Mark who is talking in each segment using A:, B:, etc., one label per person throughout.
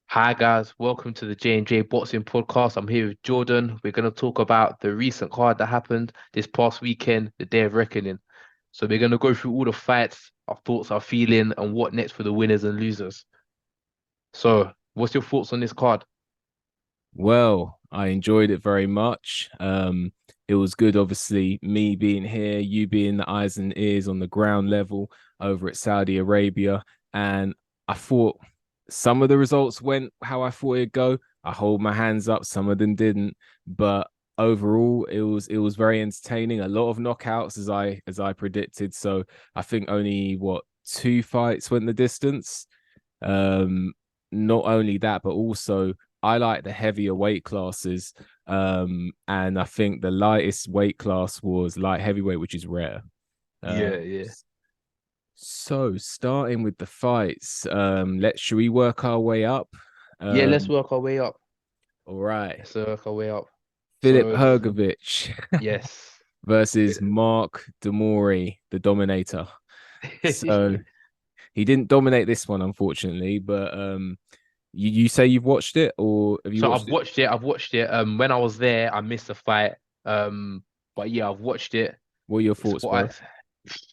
A: Hi guys, welcome to the J&J Boxing Podcast. I'm here with Jordan. We're going to talk about the recent card that happened this past weekend, the Day of Reckoning. So we're going to go through all the fights, our thoughts, our feeling, and what next for the winners and losers. So, what's your thoughts on this card?
B: Well, I enjoyed it very much. It was good, obviously, me being here, you being the eyes and ears on the ground level over at Saudi Arabia. And I thought some of the results went how I thought it'd go. I hold my hands up, some of them didn't. But overall, it was very entertaining. A lot of knockouts as I predicted. So I think only two fights went the distance. Um, Not only that, but also I like the heavier weight classes. And I think the lightest weight class was light heavyweight, which is rare. Uh,
A: Yeah, yeah.
B: so starting with the fights, should we work our way up?
A: Yeah, let's
B: Um,
A: work our way up.
B: all right.
A: Let's work our way up.
B: Philip
A: So,
B: Hergovich
A: yes.
B: versus Mark Demori, the Dominator. So he didn't dominate this one, unfortunately, but you say you've watched it, or have you
A: So I've
B: watched it?
A: watched it. I've watched it. When I was there, I missed the fight. But yeah, I've watched it.
B: What are your
A: It's
B: thoughts, bro?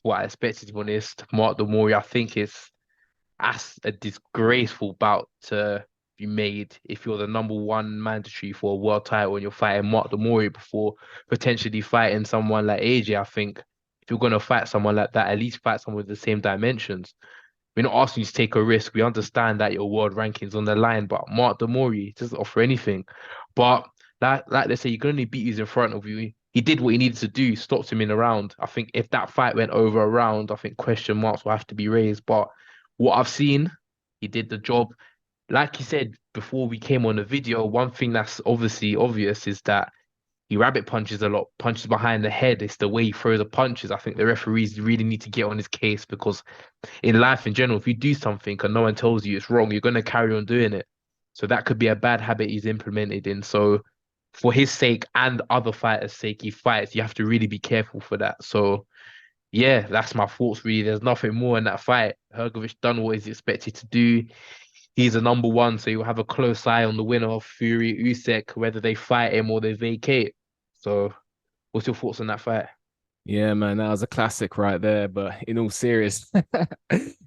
A: what I expected, to be honest. Mark Demori, I think it's that's a disgraceful bout to be made if you're the number one mandatory for a world title and you're fighting Mark Demori before potentially fighting someone like AJ. I think if you're gonna fight someone like that, at least fight someone with the same dimensions. We're not asking you to take a risk. We understand that your world ranking's on the line, but Mark Demori doesn't offer anything. But like they say, you're gonna beat who's in front of you. He did what he needed to do, stopped him in a round. I think if that fight went over a round, I think question marks will have to be raised. But what I've seen, he did the job. Like you said before we came on the video, one thing that's obviously obvious is that he rabbit punches a lot, punches behind the head. It's the way he throws the punches. I think the referees really need to get on his case because in life in general, if you do something and no one tells you it's wrong, you're going to carry on doing it. So that could be a bad habit he's implemented in. So for his sake and other fighters' sake, he fights. You have to really be careful for that. So yeah, that's my thoughts really. There's nothing more in that fight. Hergovich done what he's expected to do. He's a number one, so you'll have a close eye on the winner of Fury Usyk, whether they fight him or they vacate. So what's your thoughts on that fight?
B: Yeah, man, that was a classic right there. But in all serious,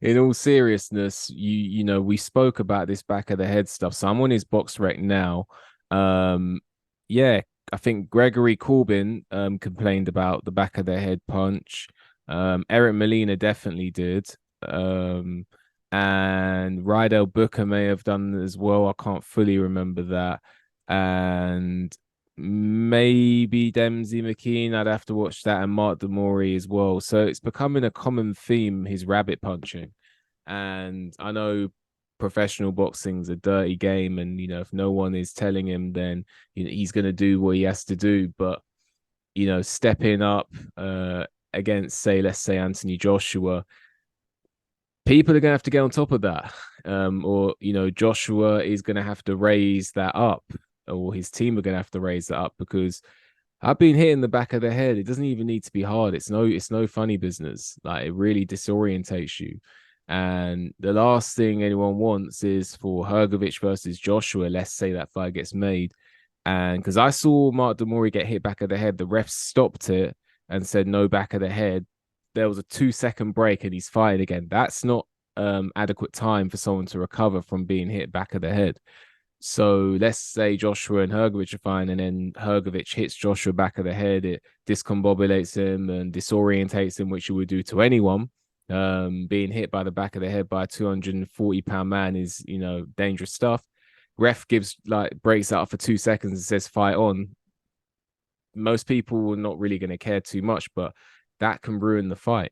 B: in all seriousness, you know, we spoke about this back of the head stuff. So I'm on his box rec now. Um, yeah, I think Gregory Corbin complained about the back of the head punch. Eric Molina definitely did. Um, and Rydell Booker may have done as well. I can't fully remember that. And maybe Dempsey McKean. I'd have to watch that, and Mark Demori as well. So it's becoming a common theme, his rabbit punching. And I know professional boxing's a dirty game, and you know, if no one is telling him, then you know, he's gonna do what he has to do. But you know, stepping up against, say, let's say Anthony Joshua, people are gonna have to get on top of that. Or you know, Joshua is gonna have to raise that up, or his team are gonna have to raise that up because I've been hit in the back of the head. It doesn't even need to be hard. It's no funny business. Like it really disorientates you. And the last thing anyone wants is for Hergovich versus Joshua. Let's say that fight gets made. And because I saw Mark Demori get hit back of the head, the ref stopped it and said no back of the head. There was a 2 second break and he's fired again. That's not adequate time for someone to recover from being hit back of the head. So let's say Joshua and Hergovich are fine, and then Hergovich hits Joshua back of the head. It discombobulates him and disorientates him, which you would do to anyone. Being hit by the back of the head by a 240-pound man is, you know, dangerous stuff. Ref gives like breaks out for 2 seconds and says fight on. Most people are not really going to care too much, but that can ruin the fight.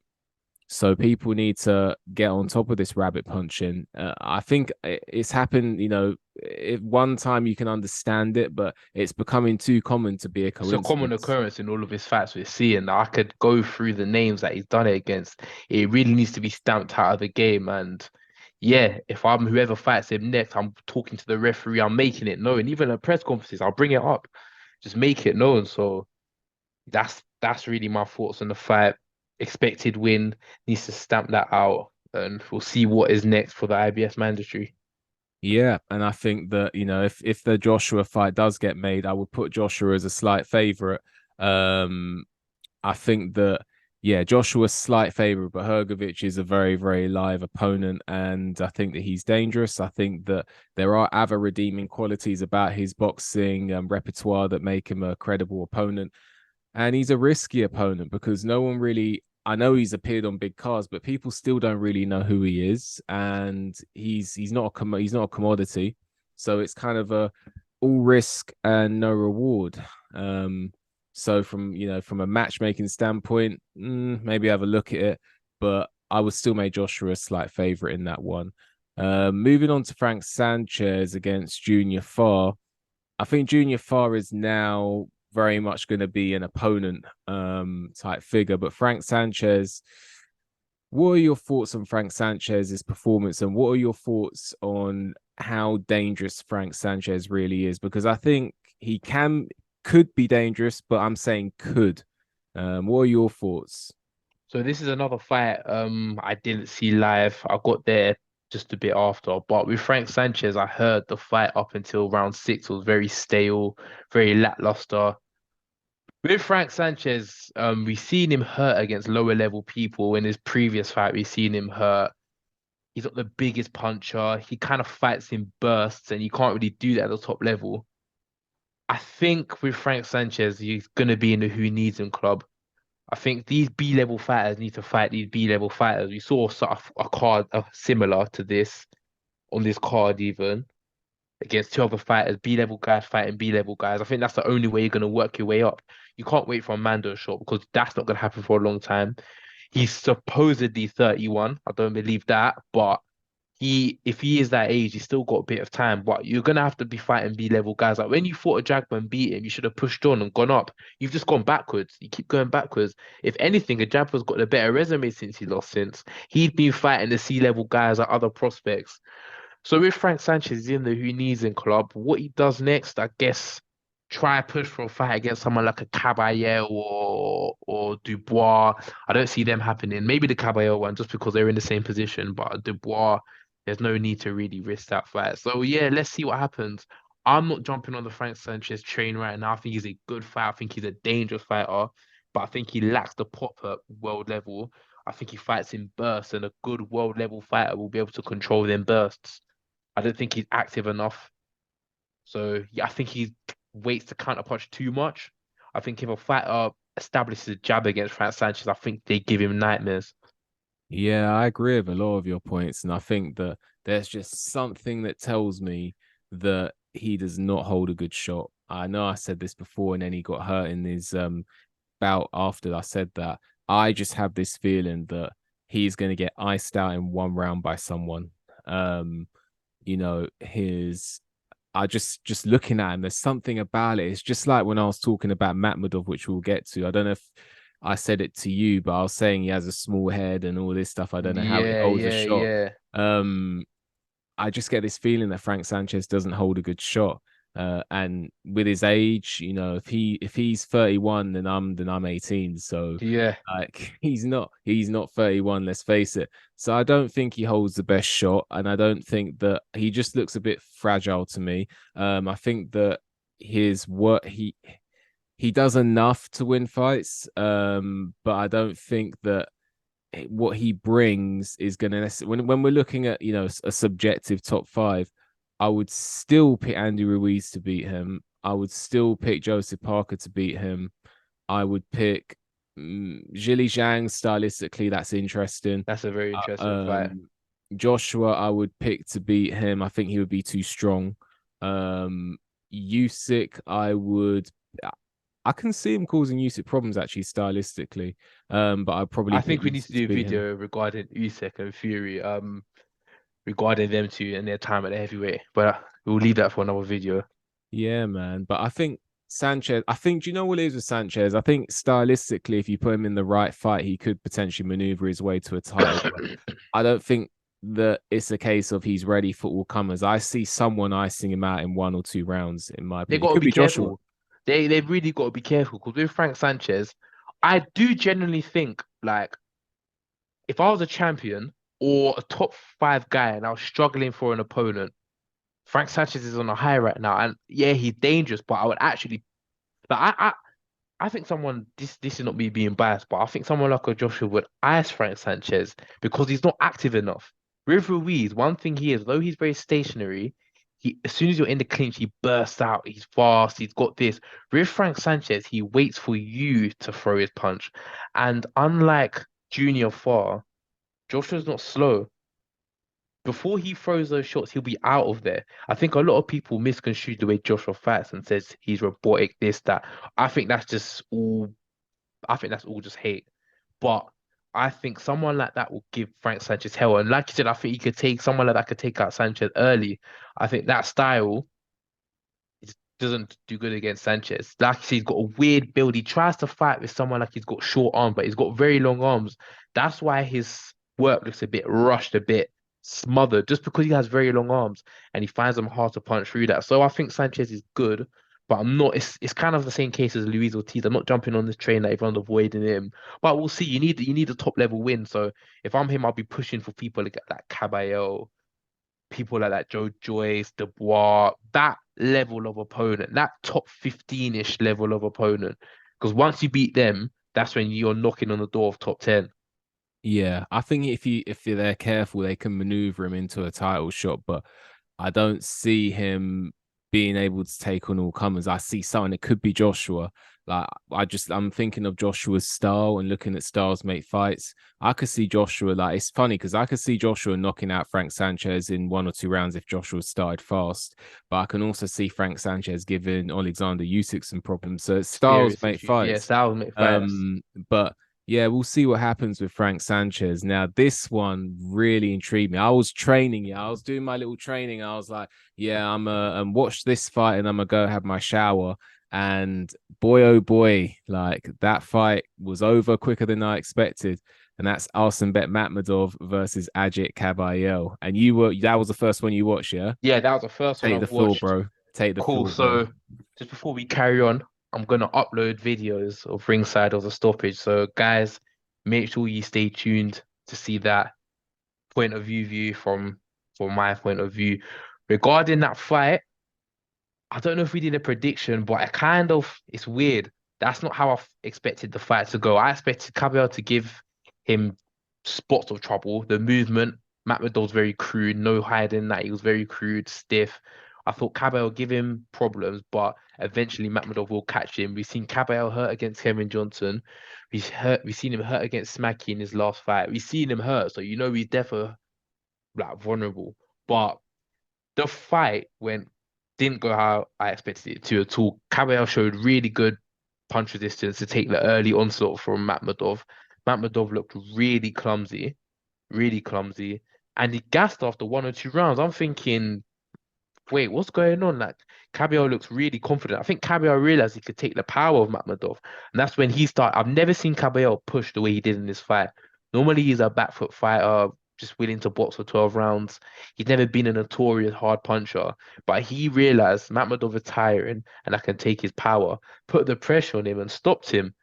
B: So people need to get on top of this rabbit punching. I think it's happened, you know, if one time you can understand it, but it's becoming too common to be a
A: It's a common
B: coincidence.
A: occurrence in all of his fights we're seeing. I could go through the names that he's done it against. It really needs to be stamped out of the game. And yeah, if I'm whoever fights him next, I'm talking to the referee, I'm making it known. Even at press conferences, I'll bring it up. Just make it known. So that's really my thoughts on the fight. Expected win, needs to stamp that out, and we'll see what is next for the IBS mandatory.
B: Yeah, and I think that if the Joshua fight does get made, I would put Joshua as a slight favorite. Um, I think that yeah, Joshua's slight favorite, but Hrgovic is a very, very live opponent, and I think that he's dangerous. I think that there are other redeeming qualities about his boxing repertoire that make him a credible opponent. And he's a risky opponent because no one really. I know he's appeared on big cards, but people still don't really know who he is, and he's not he's not a commodity. So it's kind of a all risk and no reward. Um, so from a matchmaking standpoint, maybe have a look at it, but I would still make Joshua a slight favorite in that one. Moving on to Frank Sanchez against Junior Farr. I think Junior Farr is now very much going to be an opponent type figure. But Frank Sanchez, what are your thoughts on Frank Sanchez's performance, and what are your thoughts on how dangerous Frank Sanchez really is? Because I think he could be dangerous, but I'm saying could. What are your thoughts?
A: So this is another fight I didn't see live. I got there just a bit after. But with Frank Sanchez, I heard the fight up until round six was very stale, very lackluster. With Frank Sanchez, we've seen him hurt against lower level people. In his previous fight, we've seen him hurt. He's not the biggest puncher. He kind of fights in bursts, and you can't really do that at the top level. I think with Frank Sanchez, he's gonna be in the who needs him club. I think these B-level fighters need to fight these B-level fighters. We saw sort of a card similar to this on this card even against two other fighters, B-level guys fighting B-level guys. I think that's the only way you're gonna work your way up. You can't wait for a Mando shot because that's not gonna happen for a long time. He's supposedly 31. I don't believe that, but if he is that age, he's still got a bit of time, but you're gonna have to be fighting B-level guys. Like when you fought a Jagba and beat him, you should have pushed on and gone up. You've just gone backwards. You keep going backwards. If anything, a Jagba's got a better resume since he lost. Since he'd been fighting the C-level guys at other prospects. So with Frank Sanchez in the who needs in club, what he does next, I guess, try push for a fight against someone like a Caballero or Dubois. I don't see them happening. Maybe the Caballero one just because they're in the same position, but Dubois, there's no need to really risk that fight. So yeah, let's see what happens. I'm not jumping on the Frank Sanchez train right now. I think he's a good fighter. I think he's a dangerous fighter, but I think he lacks the pop at world level. I think he fights in bursts, and a good world level fighter will be able to control them bursts. I don't think he's active enough. So yeah, I think he waits to counterpunch too much. I think if a fighter establishes a jab against Frank Sanchez, I think they give him nightmares.
B: Yeah, I agree with a lot of your points, and I think that there's just something that tells me that he does not hold a good shot. I know I said this before, and then he got hurt in his bout after I said that. I just have this feeling that he's going to get iced out in one round by someone. Um, his I just looking at him, there's something about it. It's just like when I was talking about Matmadov, which we'll get to. I don't know if I said it to you, but I was saying he has a small head and all this stuff. I don't know how he
A: Yeah,
B: holds a
A: yeah,
B: shot.
A: yeah.
B: Um, I just get this feeling that Frank Sanchez doesn't hold a good shot. And with his age, if he's 31, then I'm 18. So
A: Yeah.
B: like he's not 31, let's face it. So I don't think he holds the best shot, and I don't think that he just looks a bit fragile to me. I think that his work he does enough to win fights, but I don't think that what he brings is going to when we're looking at a subjective top five. I would still pick Andy Ruiz to beat him. I would still pick Joseph Parker to beat him. I would pick Zhili Zhang stylistically. That's interesting.
A: That's a very
B: Uh,
A: interesting fight.
B: um, Joshua, I would pick to beat him. I think he would be too strong. Usyk, I can see him causing Usyk problems actually stylistically. But I'd probably
A: I
B: pick
A: think we need to
B: Usyk to
A: do a
B: beat him.
A: video regarding Usyk and Fury, regarding them two and their time at the heavyweight. But we'll leave that for another video.
B: Yeah, man. But I think Sanchez, do you know what it is with Sanchez? I think stylistically, if you put him in the right fight, he could potentially maneuver his way to a title. But I don't think that it's a case of he's ready for all comers. I see someone icing him out in 1 or 2 rounds, in my
A: They
B: opinion. It
A: got to
B: could
A: be
B: be Joshua.
A: careful. They've really got to be careful because with Frank Sanchez, I do genuinely think like if I was a champion or a top five guy and I was struggling for an opponent, Frank Sanchez is on a high right now, and yeah, he's dangerous. But I would actually, but I think someone this is not me being biased, but I think someone like a Joshua would ice Frank Sanchez because he's not active enough. With Ruiz, one thing he is, though he's very stationary, he as soon as you're in the clinch, he bursts out. He's fast. He's got this. With Frank Sanchez, he waits for you to throw his punch, and unlike Junior Farr, Joshua's not slow. Before he throws those shots, he'll be out of there. I think a lot of people misconstrue the way Joshua fights and says he's robotic, this, that. I think that's just all I think that's all just hate. But I think someone like that will give Frank Sanchez hell. And like you said, I think he could take someone like that could take out Sanchez early. I think that style doesn't do good against Sanchez. Like you said, he's got a weird build. He tries to fight with someone like he's got short arms, but he's got very long arms. That's why his work looks a bit rushed, a bit smothered, just because he has very long arms and he finds them hard to punch through that. So I think Sanchez is good, but I'm not. It's kind of the same case as Luis Ortiz. I'm not jumping on this train that everyone's avoiding him. But we'll see. You need a top level win. So if I'm him, I'll be pushing for people like Caballero, people like that, Joe Joyce, Dubois, that level of opponent, that top 15-ish level of opponent. Because once you beat them, that's when you're knocking on the door of top 10.
B: Yeah, I think if they're careful, they can maneuver him into a title shot, but I don't see him being able to take on all comers. I see someone, it could be Joshua. Like I'm thinking of Joshua's style and looking at styles make fights. I could see Joshua, like it's funny because I could see Joshua knocking out Frank Sanchez in 1 or 2 rounds if Joshua started fast. But I can also see Frank Sanchez giving Alexander Usyk some problems. So styles
A: Serious
B: make
A: issues. Yeah,
B: fights.
A: styles make fights.
B: But yeah, we'll see what happens with Frank Sanchez. Now, this one really intrigued me. I was training, yeah, I was doing my little training. I was like, yeah, I'm watch this fight and I'm gonna go have my shower. And boy, oh boy, like that fight was over quicker than I expected. And that's Arsenbek Matmadov versus Ajit Kabayel. And that was the first one you watched, yeah?
A: Yeah, that was the first one
B: Take the
A: I've
B: floor,
A: watched.
B: bro. Take the
A: Cool.
B: floor, bro.
A: So just before we carry on, I'm gonna upload videos of ringside of the stoppage. So guys, make sure you stay tuned to see that point of view from my point of view. Regarding that fight, I don't know if we did a prediction, but it's weird. That's not how expected the fight to go. I expected Cabell to give him spots of trouble. The movement, Matador's very crude, no hiding that. He was very crude, stiff. I thought Cabell would give him problems, but eventually Matador will catch him. We've seen Cabell hurt against Kevin Johnson. We've seen him hurt against Smacky in his last fight. We've seen him hurt, so you know he's definitely like vulnerable. But the fight didn't go how I expected it to at all. Cabell showed really good punch resistance to take the early onslaught from Matmadov. Matmadov looked really clumsy, and he gassed after 1 or 2 rounds. I'm thinking, wait, what's going on? Like Caballero looks really confident. I think Caballero realized he could take the power of Makhmudov, and that's when he started. I've never seen Caballero push the way he did in this fight. Normally, he's a back foot fighter, just willing to box for 12 rounds. He's never been a notorious hard puncher, but he realized Makhmudov is tiring, and I can take his power. Put the pressure on him and stopped him,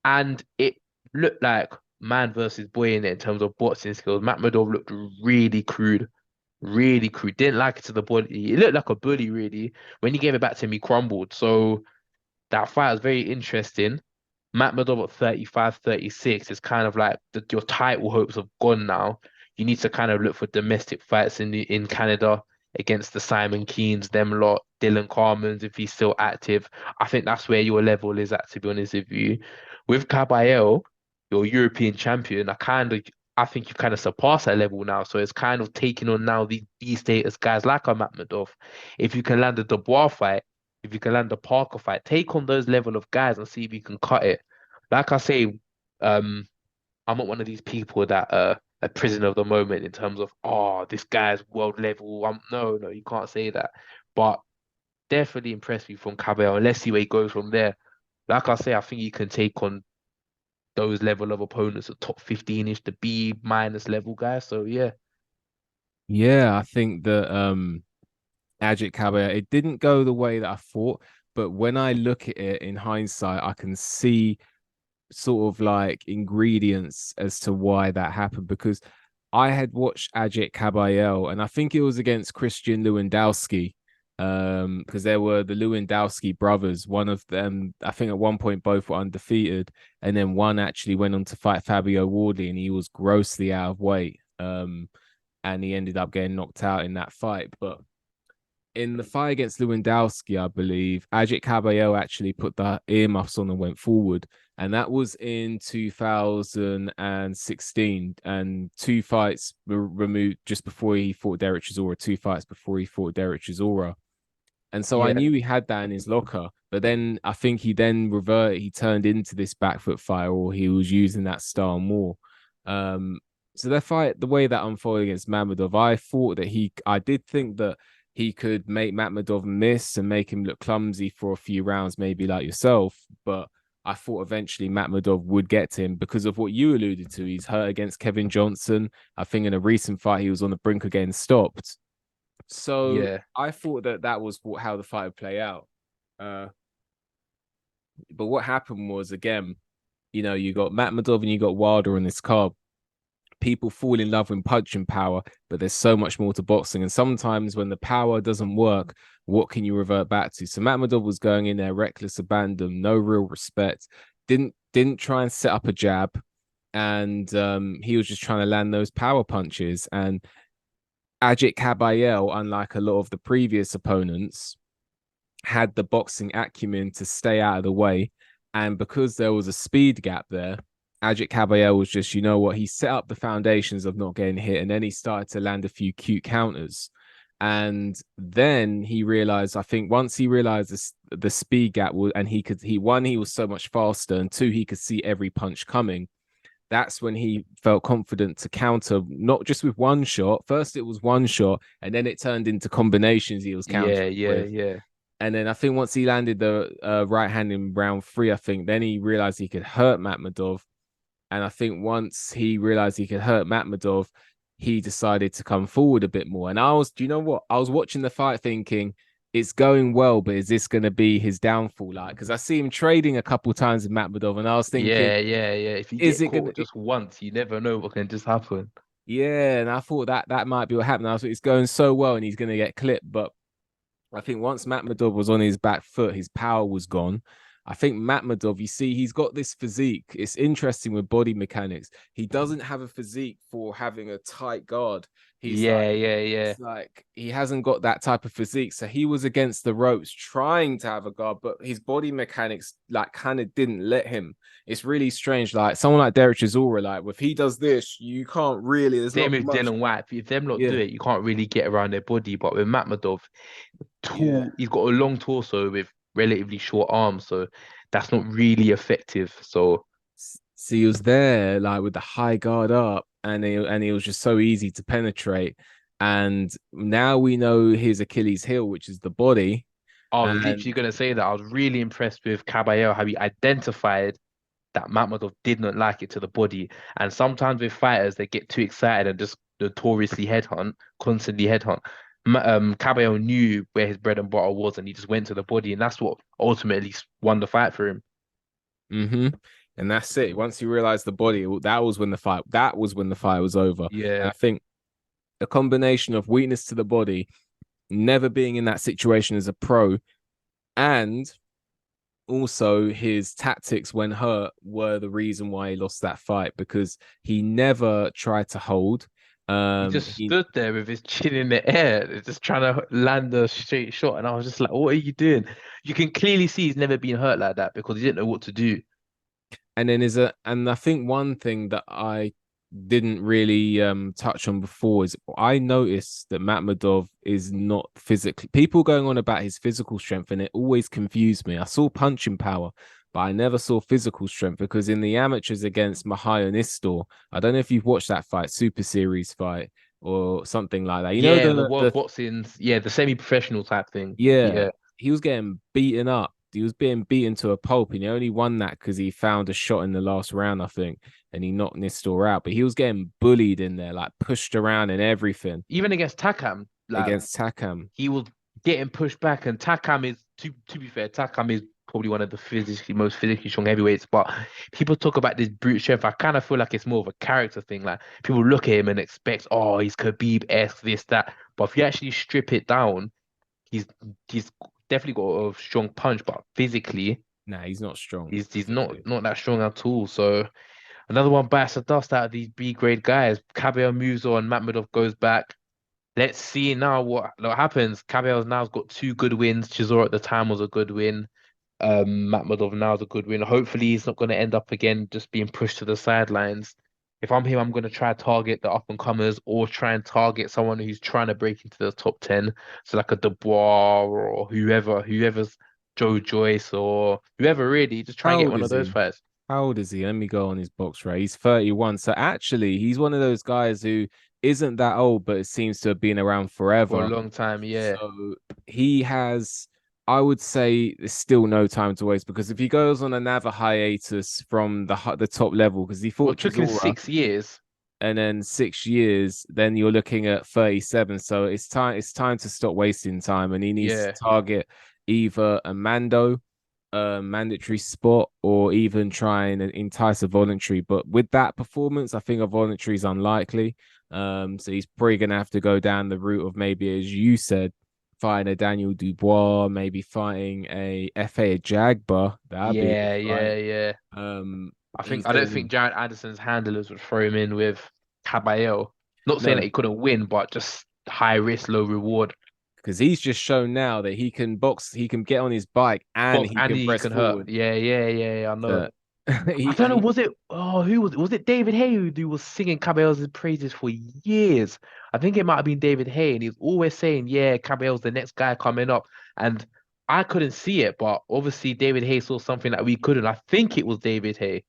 A: and it looked like man versus boy in it in terms of boxing skills. Makhmudov looked really crude. Didn't like it to the body. It looked like a bully, really. When he gave it back to him, he crumbled. So that fight was very interesting. Matt Madov at 35, 36 is kind of like your title hopes have gone now. You need to kind of look for domestic fights in Canada against the Simon Keens, them lot, Dylan Carmens, if he's still active. I think that's where your level is at, to be honest with you. With Caballero, your European champion, I think you've kind of surpassed that level now. So it's kind of taking on now the B status guys like a Makhmudov. If you can land a Dubois fight, if you can land a Parker fight, take on those level of guys and see if you can cut it. Like I say, um, I'm not one of these people that a prisoner of the moment in terms of this guy's world level. No, you can't say that. But definitely impressed me from Cabello, and let's see where he goes from there. Like I say, I think he can take on those level of opponents, the top 15-ish, the B minus level guys. So yeah.
B: Yeah, I think that Ajit Caballero, it didn't go the way that I thought, but when I look at it in hindsight, I can see sort of like ingredients as to why that happened because I had watched Ajit Kabayel and I think it was against Christian Lewandowski. Because there were the Lewandowski brothers. One of them, I think at one point both were undefeated, and then one actually went on to fight Fabio Wardley, and he was grossly out of weight. And he ended up getting knocked out in that fight. But in the fight against Lewandowski, I believe Ajit Caballero actually put the earmuffs on and went forward, and that was in 2016. And two fights were removed just before he fought Derek Chisora. Two fights before he fought Derek Chisora, and so I
A: Yeah,
B: knew he had that in his locker. But then I think he then reverted. He turned into this back foot fighter, or he was using that style more. Um, so that fight, the way that unfolded against Mamedov, I did think that he could make Mamedov miss and make him look clumsy for a few rounds, maybe like yourself. But I thought eventually Mamedov would get to him because of what you alluded to. He's hurt against Kevin Johnson. I think in a recent fight, he was on the brink of getting stopped. So
A: yeah,
B: I thought that that was how the fight would play out. Uh, but what happened was, again, you got Matt Madov and you got Wilder on this card. People fall in love with punching power, but there's so much more to boxing. And sometimes when the power doesn't work, what can you revert back to? So Matt Madov was going in there reckless abandon, no real respect, didn't try and set up a jab, and he was just trying to land those power punches. And Ajit Kabayel, unlike a lot of the previous opponents, had the boxing acumen to stay out of the way. And because there was a speed gap there, Ajit Kabayel was just, you know what, he set up the foundations of not getting hit, and then he started to land a few cute counters. And then he realized, I think once he realized the speed gap was, and he was so much faster, and two, he could see every punch coming. That's when he felt confident to counter, not just with one shot. First, it was one shot, and then it turned into combinations he was
A: yeah,
B: countering
A: yeah,
B: with.
A: yeah.
B: And then I think once he landed the right hand in round three, I think then he realized he could hurt Matmadov. And I think once he realized he could hurt Matmadov, he decided to come forward a bit more. And do you know what? I was watching the fight thinking, it's going well, but is this going to be his downfall? Like, because I see him trading a couple times with Matmadov, and I was thinking,
A: Yeah, yeah, yeah. If you
B: is
A: get
B: it going to,
A: caught just once, you never know what can just happen.
B: yeah, and I thought that might be what happened. I was it's going so well and he's going to get clipped, but I think once Matmadov was on his back foot, his power was gone. I think Matmadov, you see, he's got this physique. It's interesting with body mechanics. He doesn't have a physique for having a tight guard. He's
A: Yeah,
B: like,
A: yeah, yeah.
B: it's like he hasn't got that type of physique. So he was against the ropes trying to have a guard, but his body mechanics like kind of didn't let him. It's really strange. Like someone like Derek Chisora, like if he does this, you can't really, there's
A: Same
B: not
A: with
B: much.
A: Dylan White. If them lot do
B: Yeah.
A: it, you can't really get around their body. But with Matmadov,
B: Yeah.
A: he's got a long torso with relatively short arms, so that's not really effective. So
B: So he was there like with the high guard up, and he was just so easy to penetrate. And now we know his Achilles heel, which is the body.
A: I was literally
B: And
A: gonna say that I was really impressed with Caballero, how he identified that Mamadov did not like it to the body. And sometimes with fighters, they get too excited and just notoriously headhunt, constantly headhunt. Caballero knew where his bread and butter was, and he just went to the body, and that's what ultimately won the fight for him.
B: mm-hmm. And that's it. Once you realize the body, that was when the fight was over. And I
A: Yeah,
B: think a combination of weakness to the body, never being in that situation as a pro, and also his tactics when hurt were the reason why he lost that fight because he never tried to hold.
A: he just
B: He
A: stood there with his chin in the air, just trying to land a straight shot, and I was just like, "What are you doing?" You can clearly see he's never been hurt like that because he didn't know what to do.
B: and I think one thing that I didn't really touch on before is I noticed that Matmadov is not physically people going on about his physical strength, and it always confused me. I saw punching power, but I never saw physical strength because in the amateurs against Mahayan Istor, I don't know if you've watched that fight, Super Series fight or something like that. You know
A: Yeah, the
B: the
A: world boxing's the semi-professional type thing.
B: yeah,
A: Yeah.
B: he was getting beaten up. He was being beaten to a pulp, and he only won that because he found a shot in the last round, I think, and he knocked Nistor out. But he was getting bullied in there, like pushed around and everything
A: Even against Takam, like
B: against Takam.
A: he was getting pushed back, and Takam is to be fair, Takam is probably one of the most physically strong heavyweights. But people talk about this brute strength. I kind of feel like it's more of a character thing. Like people look at him and expect, oh, he's Khabib-esque, this, that. But if you actually strip it down, he's he's definitely got a strong punch, but physically,
B: Nah, he's not strong
A: he's not
B: physically.
A: not that strong at all. So another one bites the dust out of these B grade guys. Cabello moves on, Mamadov goes back. Let's see now what happens. Cabello's now's got two good wins. Chisora at the time was a good win. Mamadov now is a good win. Hopefully he's not going to end up again just being pushed to the sidelines. If I'm him, I'm going to try to target the up and comers or try and target someone who's trying to break into the top 10. So like a Dubois or whoever's Joe Joyce or whoever really. Just try and
B: How
A: get
B: old
A: one of
B: is
A: those
B: he?
A: fights
B: How old is he? Let me go on his box rate. He's 31. So actually, he's one of those guys who isn't that old, but it seems to have been around
A: for a
B: forever.
A: long time. Yeah.
B: So he has, I would say, there's still no time to waste because if he goes on another hiatus from the top level, because he
A: Well,
B: fought
A: it took him
B: Chisora
A: 6 years.
B: and then 6 years, then you're looking at 37. So it's time to stop wasting time, and he needs to
A: Yeah.
B: target either a mandatory spot, or even try and entice a voluntary. But with that performance, I think a voluntary is unlikely. So he's probably gonna have to go down the route of maybe, as you said, fighting a Daniel Dubois, maybe fighting a FA Jagba. That'd be a good
A: Yeah,
B: fight.
A: yeah, yeah.
B: He's
A: I
B: gonna
A: don't think
B: need
A: Jared Anderson's handlers would throw him in with Caballero. Not saying that
B: no,
A: he couldn't win, but just high risk, low reward.
B: because he's just shown now that he can box, he can get on his bike, and
A: Box
B: he
A: and
B: can
A: he
B: press
A: can hurt.
B: forward.
A: Yeah, yeah, yeah, yeah, I know.
B: So
A: I don't know,
B: he
A: was it who was it? Was it David Hay who was singing Caballera's praises for years? I think it might have been David Hay, and he was always saying, yeah, Caballera's the next guy coming up. And I couldn't see it, but obviously David Hay saw something that we couldn't. I think it was David Hay.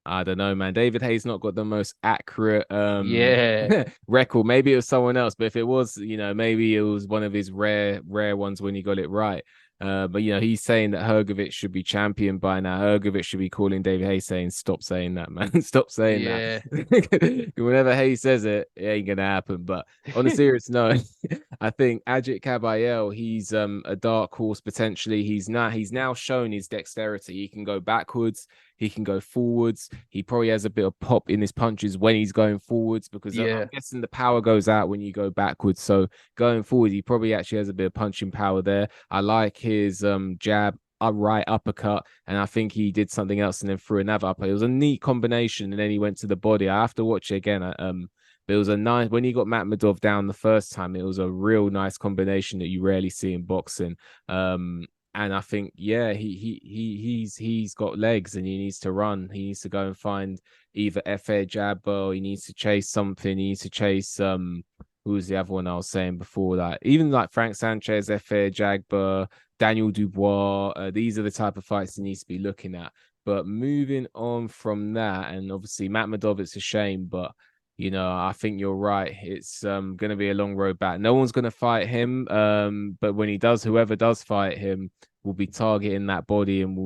B: I don't know, man. David Hayes not got the most accurate
A: Yeah,
B: record. Maybe it was someone else, but if it was, maybe it was one of his rare ones when he got it right. But he's saying that Hergovich should be champion by now. Hergovich should be calling David Hayes saying, "Stop saying that, man. Stop saying that."
A: yeah,
B: Whenever Hayes says it, it ain't gonna happen. But on a serious note, I think Ajit Kabayel, he's a dark horse potentially. He's now shown his dexterity. He can go backwards, he can go forwards. He probably has a bit of pop in his punches when he's going forwards, because I'm
A: yeah,
B: guessing the power goes out when you go backwards. So going forward, he probably actually has a bit of punching power there. I like his jab, a right uppercut, and I think he did something else and then threw another uppercut. It was a neat combination, and then he went to the body. I have to watch it again. But it was a nice when he got Matt down the first time. It was a real nice combination that you rarely see in boxing. And I think, yeah, he's got legs and he needs to run. He needs to go and find either FA Jabba, or he needs to chase something. He needs to chase who was the other one I was saying before that? Even like Frank Sanchez, FA Jagba, Daniel Dubois. These are the type of fights he needs to be looking at. But moving on from that, and obviously Matt Madov, it's a shame, but I think you're right. It's going to be a long road back. No one's going to fight him. But when he does, whoever does fight him will be targeting that body, and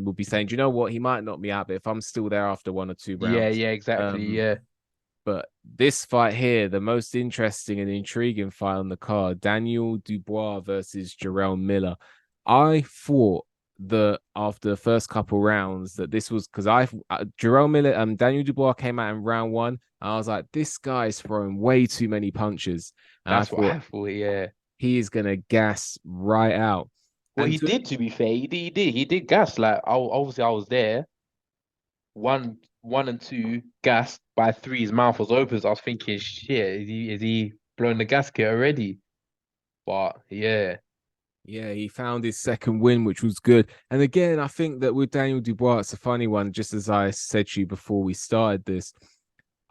B: will be saying, "Do you know what? He might knock me out, but if I'm still there after one or two
A: yeah,
B: rounds."
A: yeah, exactly.
B: Um,
A: Yeah,
B: but this fight here, the most interesting and intriguing fight on the card, Daniel Dubois versus Jarrell Miller. I thought that after the first couple rounds that this was because Jarrell Miller, Daniel Dubois came out in round one. I was like, this guy's throwing way too many punches, and I
A: that's what
B: thought
A: I thought. Yeah.
B: he is gonna gas right out.
A: Well,
B: And
A: he did. To be fair, he did gas. Like, obviously, I was there. One and two gassed by three. His mouth was open. So I was thinking, shit, is he blowing the gasket already? But yeah,
B: yeah, he found his second win, which was good. And again, I think that with Daniel Dubois, it's a funny one. Just as I said to you before we started this,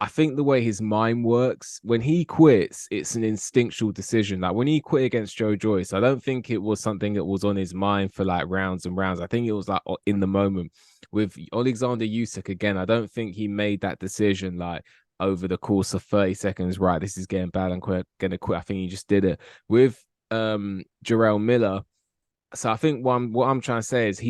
B: I think the way his mind works, when he quits, it's an instinctual decision. Like when he quit against Joe Joyce, I don't think it was something that was on his mind for like rounds and rounds. I think it was like in the moment. With Alexander Usyk, again, I don't think he made that decision like over the course of 30 seconds. Right, this is getting bad. I'm going to quit. I think he just did it. With Jarrell Miller, so I think what I'm trying to say is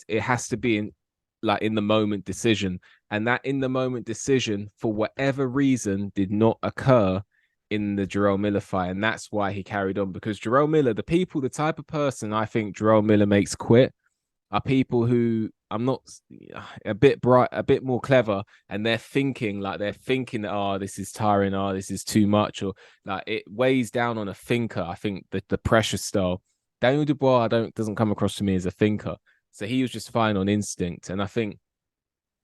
B: it has to be in the moment decision, and that in the moment decision for whatever reason did not occur in the Jarrell Miller fight, and that's why he carried on, because Jarrell Miller, the type of person I think Jarrell Miller makes quit are people who I'm not a bit bright, a bit more clever, and they're thinking that this is tiring, this is too much, or like it weighs down on a thinker. I think the pressure style. Daniel Dubois, I don't doesn't come across to me as a thinker, so he was just fine on instinct, and I think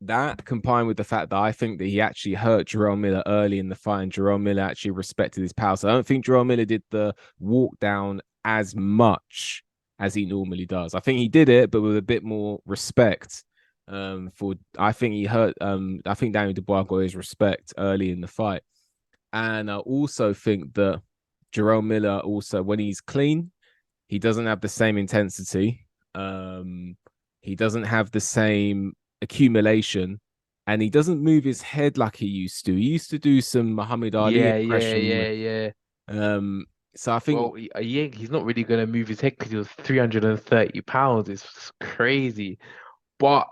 B: that combined with the fact that I think that he actually hurt Jerome Miller early in the fight, and Jerome Miller actually respected his power. So I don't think Jerome Miller did the walk down as much as he normally does. I think he did it, but with a bit more respect. For I think he hurt. I think Daniel Dubois got his respect early in the fight, and I also think that Jerome Miller also, when he's clean, he doesn't have the same intensity. He doesn't have the same accumulation, and he doesn't move his head like he used to. He used to do some Muhammad Ali
A: Yeah, yeah,
B: impression.
A: yeah, yeah.
B: Um, so I think
A: Well, yeah, he's not really gonna move his head because he was 330 pounds. It's crazy. But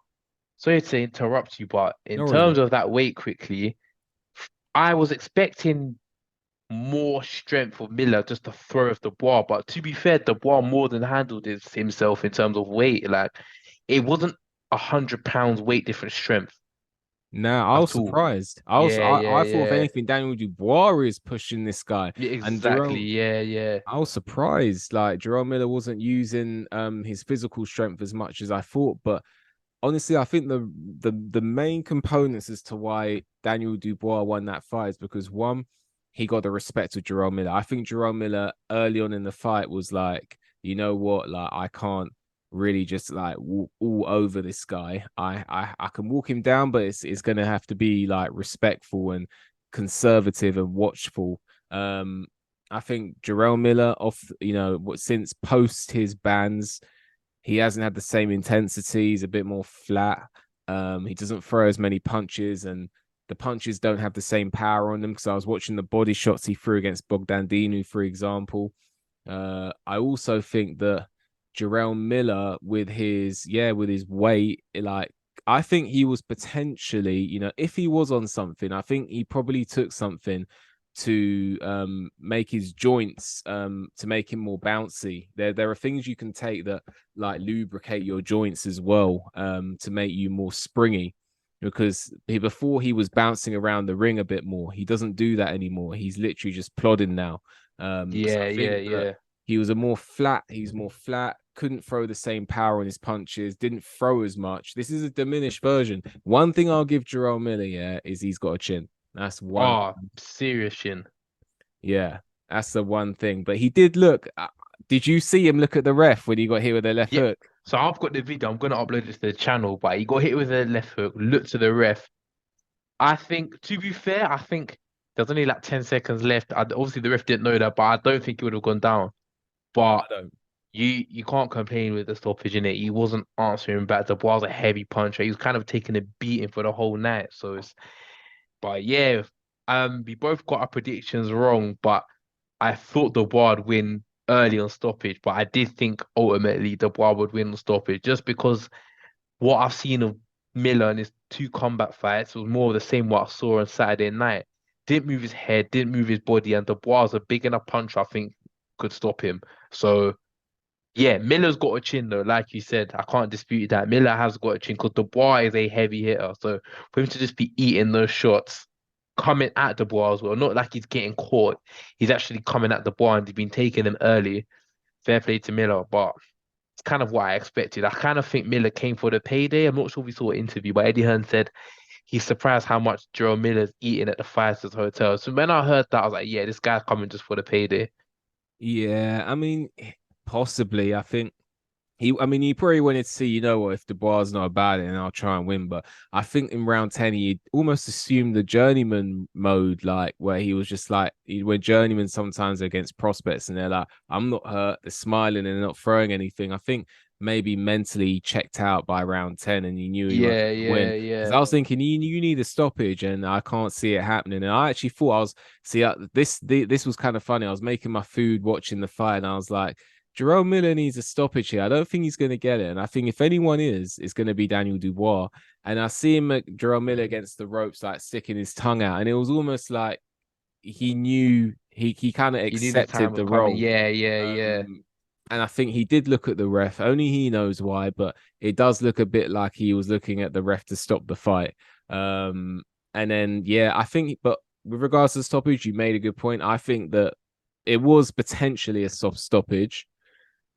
A: sorry to interrupt you, but in
B: no worries,
A: terms
B: man.
A: of that weight quickly, I was expecting more strength for Miller just to throw off the bar. But to be fair, the bar more than handled it himself in terms of weight. Like it wasn't 100 pounds weight difference strength
B: Now I was
A: at all.
B: surprised. I was
A: Yeah, yeah,
B: I thought if
A: yeah.
B: anything, Daniel Dubois is pushing this guy,
A: Yeah,
B: and
A: exactly.
B: Jerome.
A: Yeah, yeah.
B: I was surprised. Like Jerome Miller wasn't using his physical strength as much as I thought, but honestly, I think the main components as to why Daniel Dubois won that fight is because one, he got the respect of Jerome Miller. I think Jerome Miller early on in the fight was like, you know what, like I can't really just like walk all over this guy. I can walk him down, but it's gonna have to be like respectful and conservative and watchful. I think Jerome Miller off, since post his bans, he hasn't had the same intensity. He's a bit more flat. He doesn't throw as many punches, and the punches don't have the same power on them. Because I was watching the body shots he threw against Bogdan Dinu, for example. I also think that Jarrell Miller, with his weight, like I think he was potentially, if he was on something, I think he probably took something to make his joints to make him more bouncy. There are things you can take that like lubricate your joints as well to make you more springy. Because before he was bouncing around the ring a bit more, he doesn't do that anymore. He's literally just plodding now. So
A: Yeah,
B: I
A: yeah,
B: think that
A: yeah.
B: he's more flat, couldn't throw the same power on his punches, didn't throw as much. This is a diminished version. One thing I'll give Jerome Miller, yeah, is he's got a chin. That's one.
A: Oh, serious shin.
B: Yeah, that's the one thing. But he did look. Did you see him look at the ref when he got hit with the left
A: Yeah.
B: hook?
A: So I've got the video. I'm gonna upload it to the channel, but he got hit with a left hook, looked to the ref. I think, to be fair, I think there's only like 10 seconds left. Obviously, the ref didn't know that, but I don't think he would have gone down. But
B: I don't.
A: you can't complain with the stoppage in it. He wasn't answering back. The ball's a heavy puncher. He was kind of taking a beating for the whole night. So it's, but yeah, we both got our predictions wrong, but I thought the bar would win early on stoppage, but I did think ultimately the bar would win on stoppage just because what I've seen of Miller in his two combat fights was more of the same what I saw on Saturday night. Didn't move his head, didn't move his body, and Dubois, a big enough puncher, I think, could stop him. So yeah, Miller's got a chin though, like you said. I can't dispute that. Miller has got a chin because Dubois is a heavy hitter. So for him to just be eating those shots, coming at Dubois as well, not like he's getting caught. He's actually coming at Dubois and he's been taking them early. Fair play to Miller, but it's kind of what I expected. I kind of think Miller came for the payday. I'm not sure if we saw an interview, but Eddie Hearn said he's surprised how much Jerome Miller's eating at the Five Stars Hotel. So when I heard that, I was like, yeah, this guy's coming just for the payday.
B: Yeah, I mean, possibly. I mean, he probably wanted to see, what, if Dubois not about it, and I'll try and win. But I think in round 10, he almost assumed the journeyman mode, like where he was just like, when journeyman sometimes against prospects and they're like, I'm not hurt, they're smiling and they're not throwing anything. I think maybe mentally he checked out by round 10 and he knew he weren't
A: Yeah,
B: going to win.
A: yeah,
B: Because
A: yeah.
B: I was thinking, you need a stoppage, and I can't see it happening. And I actually thought this was kind of funny. I was making my food watching the fight, and I was like, Jerome Miller needs a stoppage here. I don't think he's going to get it. And I think if anyone is, it's going to be Daniel Dubois. And I see him at Jerome Miller against the ropes, like sticking his tongue out. And it was almost like he knew he kind of
A: You knew the time
B: accepted
A: was
B: the
A: coming.
B: role.
A: Yeah, yeah, yeah.
B: Um, and I think he did look at the ref. Only he knows why, but it does look a bit like he was looking at the ref to stop the fight. Um, and then yeah, I think, but with regards to the stoppage, you made a good point. I think that it was potentially a soft stoppage,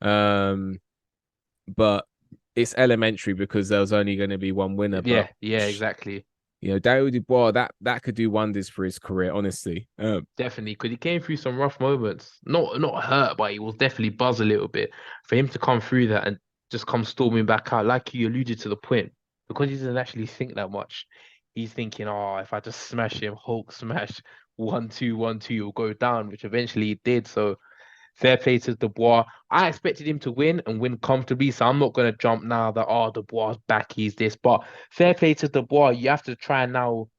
B: um, but it's elementary because there was only going to be one winner. But
A: Yeah, yeah, exactly.
B: Daryl Dubois, that could do wonders for his career, honestly.
A: Definitely, because he came through some rough moments. Not hurt, but he was definitely buzzed a little bit. For him to come through that and just come storming back out, like you alluded to the point, because he doesn't actually think that much. He's thinking, oh, if I just smash him, Hulk smash, 1-2, 1-2, he'll go down, which eventually he did. So fair play to Dubois. I expected him to win and win comfortably, so I'm not gonna jump now that Dubois back, he's this. But fair play to Dubois. You have to try and now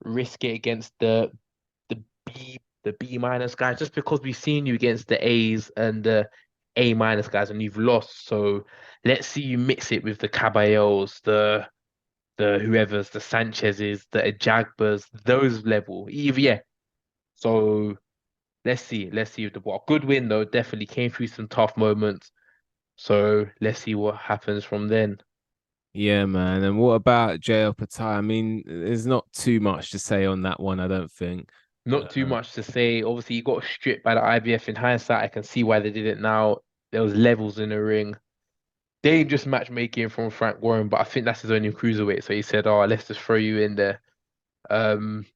A: risk it against the B minus guys, just because we've seen you against the A's and the A minus guys and you've lost. So let's see you mix it with the Caballos, the whoever's, the Sanchez's, the Ajagbas, those level. Yeah. So let's see if the ball. Good win though, definitely came through some tough moments. So let's see what happens from then.
B: Yeah, man. And what about JL Patai? I mean, there's not too much to say on that one, I don't think.
A: Not too
B: Uh,
A: much to say. Obviously, he got stripped by the IBF. In hindsight, I can see why they did it now. There was levels in the ring. Dangerous matchmaking from Frank Warren, but I think that's his only cruiserweight. So he said, "Oh, let's just throw you in there."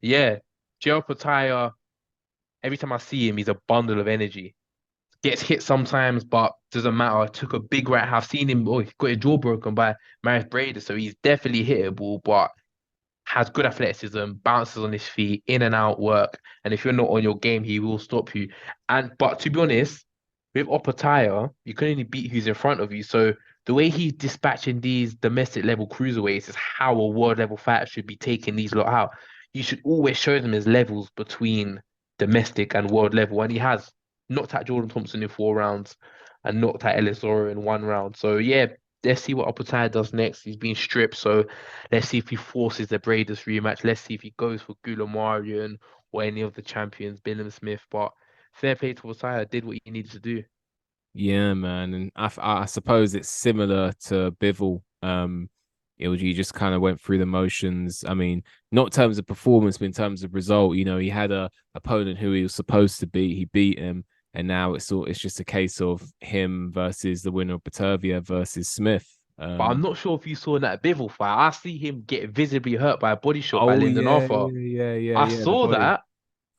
A: Yeah, Joe Pataya. Every time I see him, he's a bundle of energy. Gets hit sometimes, but doesn't matter. Took a big right. I've seen him. Oh, he got his jaw broken by Maris Brader, so he's definitely hittable. But has good athleticism, bounces on his feet, in and out work. And if you're not on your game, he will stop you. And but to be honest, with Opataya, you can only beat who's in front of you. So the way he's dispatching these domestic level cruiserweights is how a world level fighter should be taking these lot out. You should always show them his levels between domestic and world level. And he has knocked out Jordan Thompson in 4 rounds and knocked out Ellis Oro in 1 round. So yeah, let's see what Opataya does next. He's been stripped, so let's see if he forces the Braiders rematch. Let's see if he goes for Gulamarian or any of the champions, Billam Smith. But fair play to Osaya, did what he needed to do.
B: yeah, man. And I suppose it's similar to Bivol. He just kind of went through the motions. I mean, not in terms of performance, but in terms of result. He had a opponent who he was supposed to beat. He beat him, and now it's just a case of him versus the winner of Batervia versus Smith.
A: But I'm not sure if you saw that Bivol fight. I see him get visibly hurt by a body shot by
B: Oh
A: Lyndon
B: yeah,
A: Arthur.
B: yeah, yeah, yeah,
A: I
B: yeah. The
A: saw
B: body,
A: that.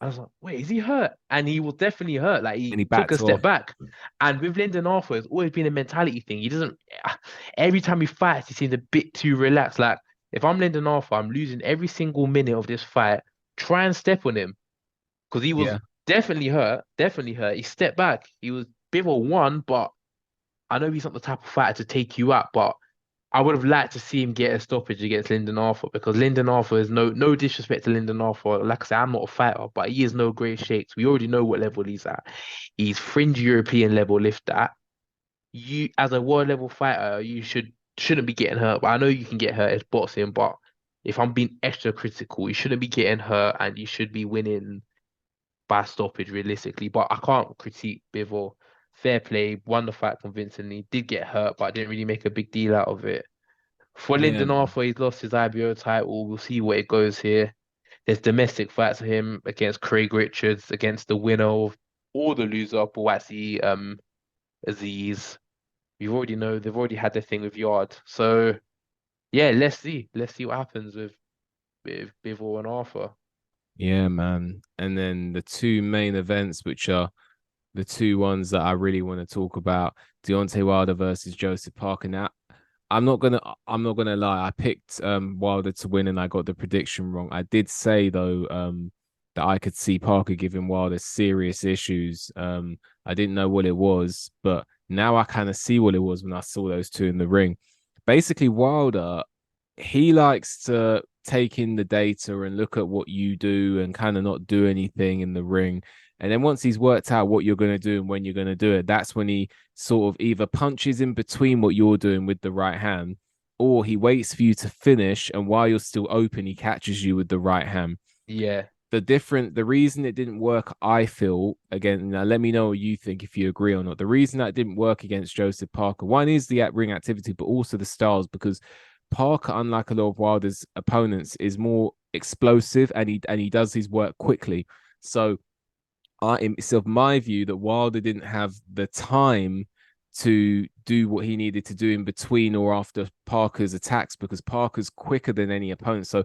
A: I was like, wait, is he hurt? And he was definitely hurt. Like
B: and
A: he
B: he
A: took a
B: backed
A: step
B: off.
A: back. And with Lyndon Arthur, it's always been a mentality thing. He doesn't, every time he fights, he seems a bit too relaxed. Like if I'm Lyndon Arthur, I'm losing every single minute of this fight. Try and step on him because he was
B: Yeah,
A: definitely hurt. Definitely hurt. He stepped back. He was Bivol won, but I know he's not the type of fighter to take you out. But I would have liked to see him get a stoppage against Lyndon Arthur because Lyndon Arthur is no disrespect to Lyndon Arthur. Like I said, I'm not a fighter, but he is no great shakes. We already know what level he's at. He's fringe European level lift that. You as a world level fighter, you shouldn't be getting hurt. But I know you can get hurt as boxing, but if I'm being extra critical, you shouldn't be getting hurt and you should be winning by stoppage realistically. But I can't critique Bivol. Fair play, won the fight convincingly. Did get hurt, but didn't really make a big deal out of it. For
B: yeah,
A: Lyndon
B: man.
A: Arthur, he's lost his IBO title. We'll see where it goes here. There's domestic fights for him against Craig Richards, against the winner of or the loser of Buatsi Aziz. You already know they've already had their thing with Yard. So yeah, let's see. Let's see what happens with Bivol and Arthur.
B: Yeah, man. And then the two main events, which are the two ones that I really want to talk about, Deontay Wilder versus Joseph Parker. Now, I'm not gonna lie. I picked Wilder to win and I got the prediction wrong. I did say though that I could see Parker giving Wilder serious issues. I didn't know what it was, but now I kind of see what it was when I saw those two in the ring. Basically, Wilder, he likes to take in the data and look at what you do and kind of not do anything in the ring. And then once he's worked out what you're going to do and when you're going to do it, that's when he sort of either punches in between what you're doing with the right hand, or he waits for you to finish. And while you're still open, he catches you with the right hand.
A: Yeah.
B: the reason it didn't work, I feel, again, now let me know what you think if you agree or not. The reason that didn't work against Joseph Parker, one is the ring activity, but also the styles, because Parker, unlike a lot of Wilder's opponents, is more explosive and he does his work quickly. So it's of my view that Wilder didn't have the time to do what he needed to do in between or after Parker's attacks, because Parker's quicker than any opponent. So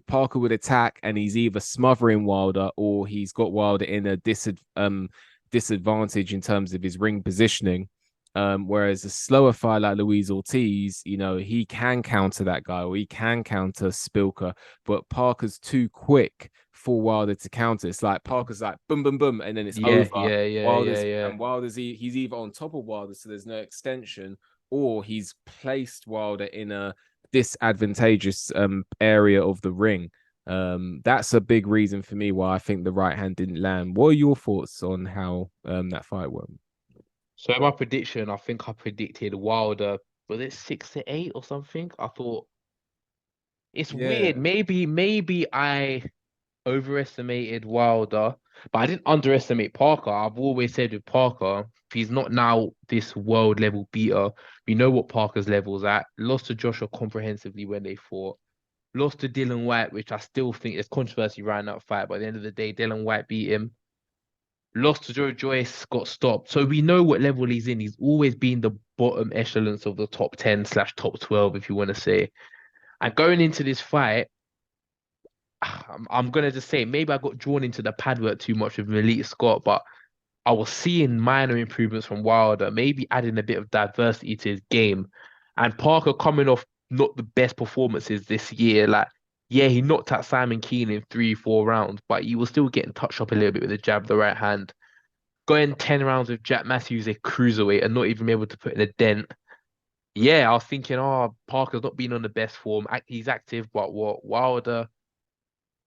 B: Parker would attack and he's either smothering Wilder or he's got Wilder in a disadvantage in terms of his ring positioning. Whereas a slower fighter like Luis Ortiz, he can counter that guy or he can counter Spilker, but Parker's too quick for Wilder to counter. It's like Parker's like boom, boom, boom, and then it's
A: Yeah,
B: over.
A: yeah, yeah, yeah, yeah.
B: Wilder's he's either on top of Wilder, so there's no extension, or he's placed Wilder in a disadvantageous area of the ring. That's a big reason for me why I think the right hand didn't land. What are your thoughts on how that fight went?
A: So my prediction, I think I predicted Wilder, was it 6-8 or something? I thought it's weird.
B: Yeah,
A: Maybe I overestimated Wilder, but I didn't underestimate Parker. I've always said with Parker, if he's not now this world level beater, we know what Parker's level's at. Lost to Joshua comprehensively when they fought. Lost to Dylan White, which I still think is controversy around that fight. But at the end of the day, Dylan White beat him. Lost to Joe Joyce, got stopped. So we know what level he's in. He's always been the bottom echelons of the top 10 slash top 12, if you want to say. And going into this fight, I'm gonna just say maybe I got drawn into the pad work too much with Malik Scott, but I was seeing minor improvements from Wilder, maybe adding a bit of diversity to his game. And Parker coming off not the best performances this year. Like, yeah, he knocked out Simon Keane in 3, 4 rounds, but he was still getting touched up a little bit with the jab, the right hand. Going 10 rounds with Jack Matthews, a cruiserweight, and not even able to put in a dent. Yeah, I was thinking, oh, Parker's not been on the best form. He's active, but what Wilder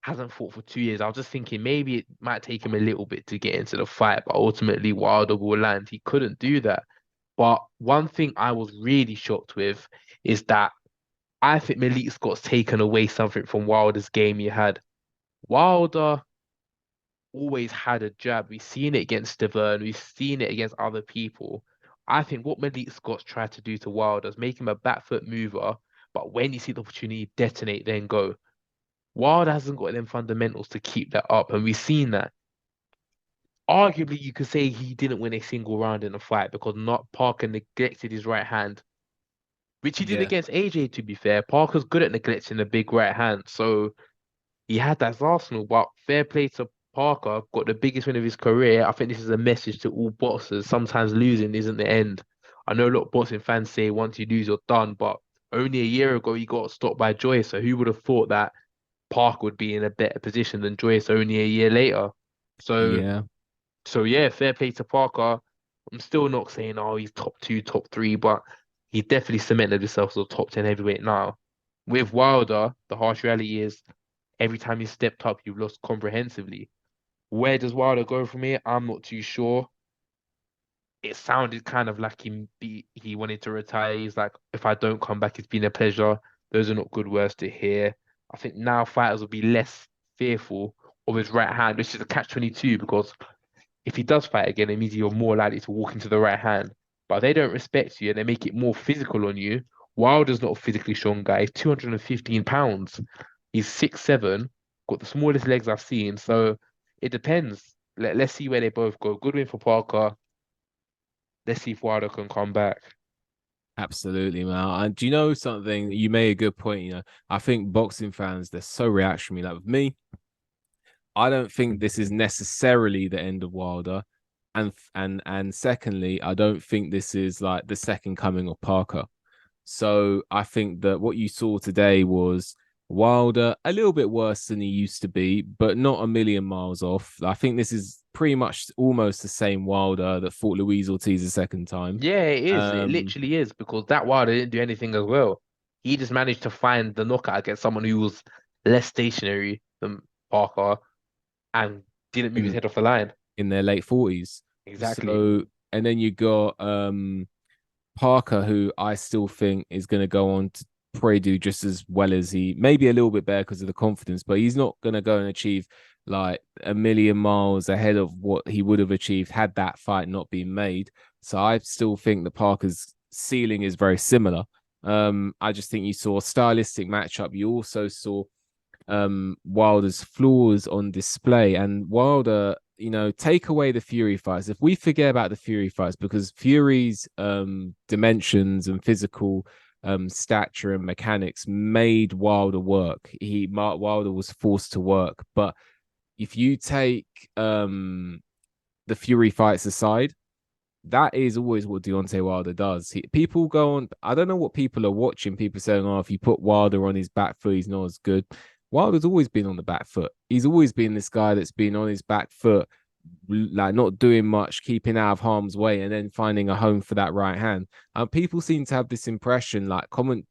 A: hasn't fought for 2 years. I was just thinking maybe it might take him a little bit to get into the fight, but ultimately Wilder will land. He couldn't do that. But one thing I was really shocked with is that I think Malik Scott's taken away something from Wilder's game he had. Wilder always had a jab. We've seen it against Deverne. We've seen it against other people. I think what Malik Scott's tried to do to Wilder is make him a back foot mover, but when you see the opportunity, detonate, then go. Wilder hasn't got them fundamentals to keep that up, and we've seen that. Arguably, you could say he didn't win a single round in the fight because not Parker neglected his right hand, which he did
B: yeah,
A: against AJ, to be fair. Parker's good at neglecting the big right hand, so he had that as Arsenal, but fair play to Parker, got the biggest win of his career. I think this is a message to all boxers. Sometimes losing isn't the end. I know a lot of boxing fans say once you lose, you're done, but only a year ago he got stopped by Joyce, so who would have thought that Parker would be in a better position than Joyce only a year later? So
B: yeah.
A: so yeah, fair play to Parker. I'm still not saying oh he's top two, top three, but he definitely cemented himself as a top 10 heavyweight now. With Wilder, the harsh reality is every time he stepped up, you've lost comprehensively. Where does Wilder go from here? I'm not too sure. It sounded kind of like he wanted to retire. He's like, if I don't come back, it's been a pleasure. Those are not good words to hear. I think now fighters will be less fearful of his right hand, which is a catch-22 because if he does fight again, it means you're more likely to walk into the right hand. But if they don't respect you and they make it more physical on you, Wilder's not a physically strong guy. He's 215 pounds. He's 6'7", got the smallest legs I've seen. So it depends. Let's see where they both go. Good win for Parker. Let's see if Wilder can come back.
B: Absolutely, man. And do you know something? You made a good point. I think boxing fans, they're so reactionary. Like with me, I don't think this is necessarily the end of Wilder. And secondly, I don't think this is like the second coming of Parker. So I think that what you saw today was Wilder a little bit worse than he used to be, but not a million miles off. I think this is pretty much almost the same Wilder that fought Luis Ortiz a second time.
A: Yeah, it is. It
B: Um,
A: literally is because that Wilder didn't do anything as well. He just managed to find the knockout against someone who was less stationary than Parker and didn't move his
B: in
A: head off the line.
B: in their late 40s.
A: Exactly.
B: So and then you got Parker, who I still think is going to go on to probably do just as well as he, maybe a little bit better because of the confidence, but he's not going to go and achieve like a million miles ahead of what he would have achieved had that fight not been made. So I still think that Parker's ceiling is very similar. I just think you saw a stylistic matchup. You also saw Wilder's flaws on display. And Wilder, take away the Fury fights. If we forget about the Fury fights, because Fury's dimensions and physical stature and mechanics made Wilder work. Mark Wilder was forced to work. But if you take the Fury fights aside, that is always what Deontay Wilder does. People go on. I don't know what people are watching. People saying, "Oh, if you put Wilder on his back foot, he's not as good." Wilder's always been on the back foot. He's always been this guy that's been on his back foot, like not doing much, keeping out of harm's way, and then finding a home for that right hand. People seem to have this impression, like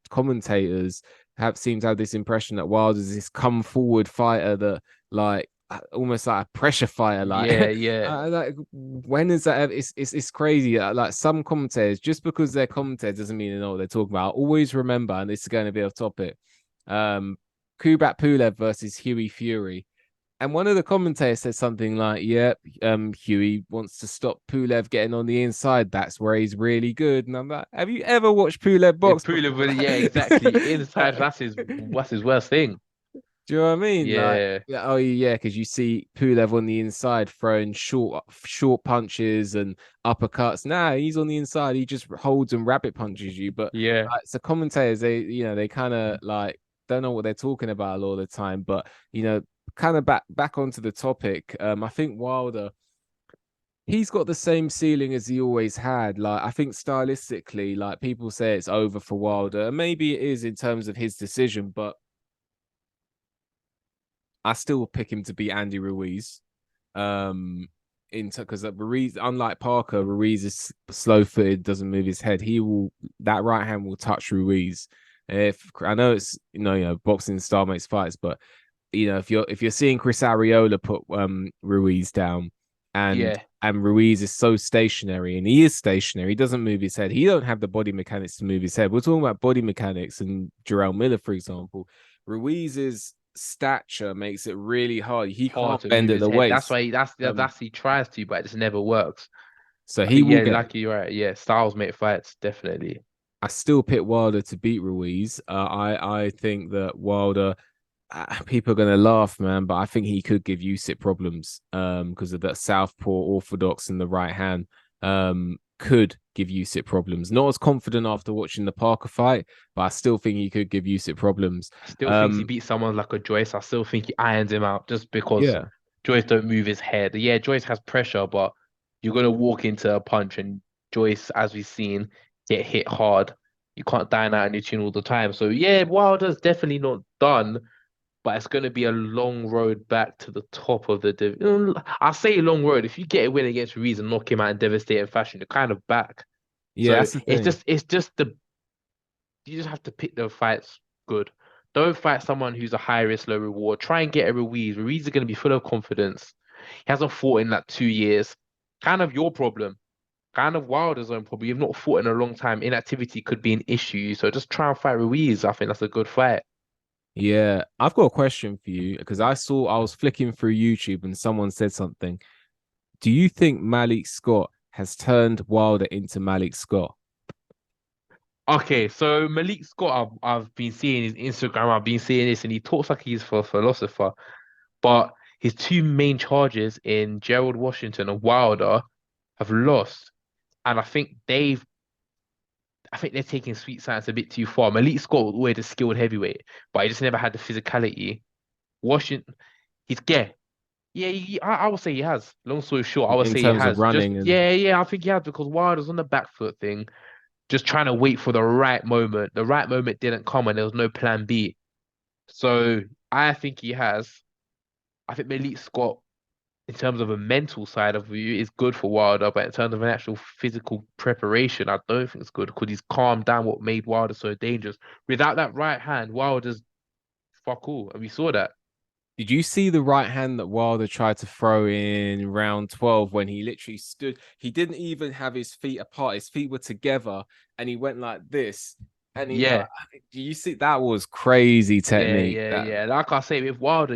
B: commentators have seem to have this impression that Wilder's this come forward fighter that like almost like a pressure fighter.
A: Yeah,
B: Like,
A: yeah.
B: like when is that? It's crazy. Like some commentators, just because they're commentators doesn't mean they know what they're talking about. Always remember, and this is going to be off topic. Kubrat Pulev versus Huey Fury. And one of the commentators said something like, "Yep, Huey wants to stop Pulev getting on the inside. That's where he's really good." And I'm like, "Have you ever watched Pulev
A: If
B: box before?"
A: Pulev, yeah, exactly. Inside, that's his worst thing.
B: Do you know what I mean? Like,
A: Yeah,
B: yeah, oh yeah, because you see Pulev on the inside throwing short punches and uppercuts. Nah, he's on the inside. He just holds and rabbit punches you. But
A: yeah.
B: so commentators, they kind of like don't know what they're talking about a lot of the time. But kind of back onto the topic. I think Wilder, he's got the same ceiling as he always had. Like, I think stylistically, like people say it's over for Wilder, and maybe it is in terms of his decision, but I still pick him to beat Andy Ruiz. Because Ruiz, unlike Parker, Ruiz is slow-footed, doesn't move his head. That right hand will touch Ruiz. If I know it's boxing style makes fights, but if you're seeing Chris Arreola put Ruiz down, and
A: Yeah.
B: Ruiz is so stationary, and he is stationary, he doesn't move his head. He don't have the body mechanics to move his head. We're talking about body mechanics, and Jarrell Miller, for example. Ruiz's stature makes it really hard. He
A: Hard
B: can't
A: to
B: bend
A: move
B: at
A: his
B: the
A: head. That's
B: waist.
A: why
B: Um,
A: he tries to, but it just never works.
B: so
A: I
B: he
A: think
B: will
A: yeah,
B: get.
A: like you're right. Yeah, styles make fights definitely.
B: I still pick Wilder to beat Ruiz. I think that Wilder, people are gonna laugh, man, but I think he could give Usyk problems. Because of that southpaw orthodox and the right hand. Could give Usyk problems. Not as confident after watching the Parker fight, but I still think he could give Usyk problems.
A: I still think he
B: Um,
A: beats someone like a Joyce. I still think he irons him out just because
B: yeah.
A: Joyce don't move his head. Yeah, Joyce has pressure, but you're gonna walk into a punch and Joyce, as we've seen, get hit hard. You can't dine out on your chin all the time. So yeah, Wilder's definitely not done, but it's gonna be a long road back to the top of the division. I say long road. If you get a win against Ruiz and knock him out in devastating fashion, you're kind of back.
B: Yeah,
A: So
B: that's the
A: it's
B: thing.
A: just it's just the you just have to pick the fights good. Don't fight someone who's a high risk, low reward. Try and get a Ruiz. Ruiz is going to be full of confidence. He hasn't fought in like 2 years. Kind of your problem. Kind of Wilder's own problem. You've not fought in a long time. Inactivity could be an issue. So just try and fight Ruiz. I think that's a good fight.
B: Yeah, I've got a question for you because I was flicking through YouTube and someone said something. Do you think Malik Scott has turned Wilder into Malik Scott?
A: Okay, so Malik Scott, I've been seeing his Instagram. I've been seeing this, and he talks like he's a philosopher. But his two main charges in Gerald Washington and Wilder have lost. And I think they're taking sweet science a bit too far. Malik Scott was always a skilled heavyweight, but he just never had the physicality. Washington, he's gay. Yeah, I would say he has. Long story short, I would
B: In
A: say he
B: terms of
A: has. Just
B: running and
A: yeah, I think he has because Wilder's on the back foot thing, just trying to wait for the right moment. The right moment didn't come, and there was no plan B. So I think he has. I think Malik Scott in terms of a mental side of you is good for Wilder, but in terms of an actual physical preparation, I don't think it's good because he's calmed down what made Wilder so dangerous. Without that right hand, Wilder's fuck all, and we saw that.
B: did you see the right hand that Wilder tried to throw in round 12 when he literally stood? He didn't even have his feet apart. His feet were together and he went like this. And he like,
A: Yeah,
B: do you see that was crazy
A: yeah,
B: technique?
A: yeah,
B: That
A: yeah. Like I say, with Wilder,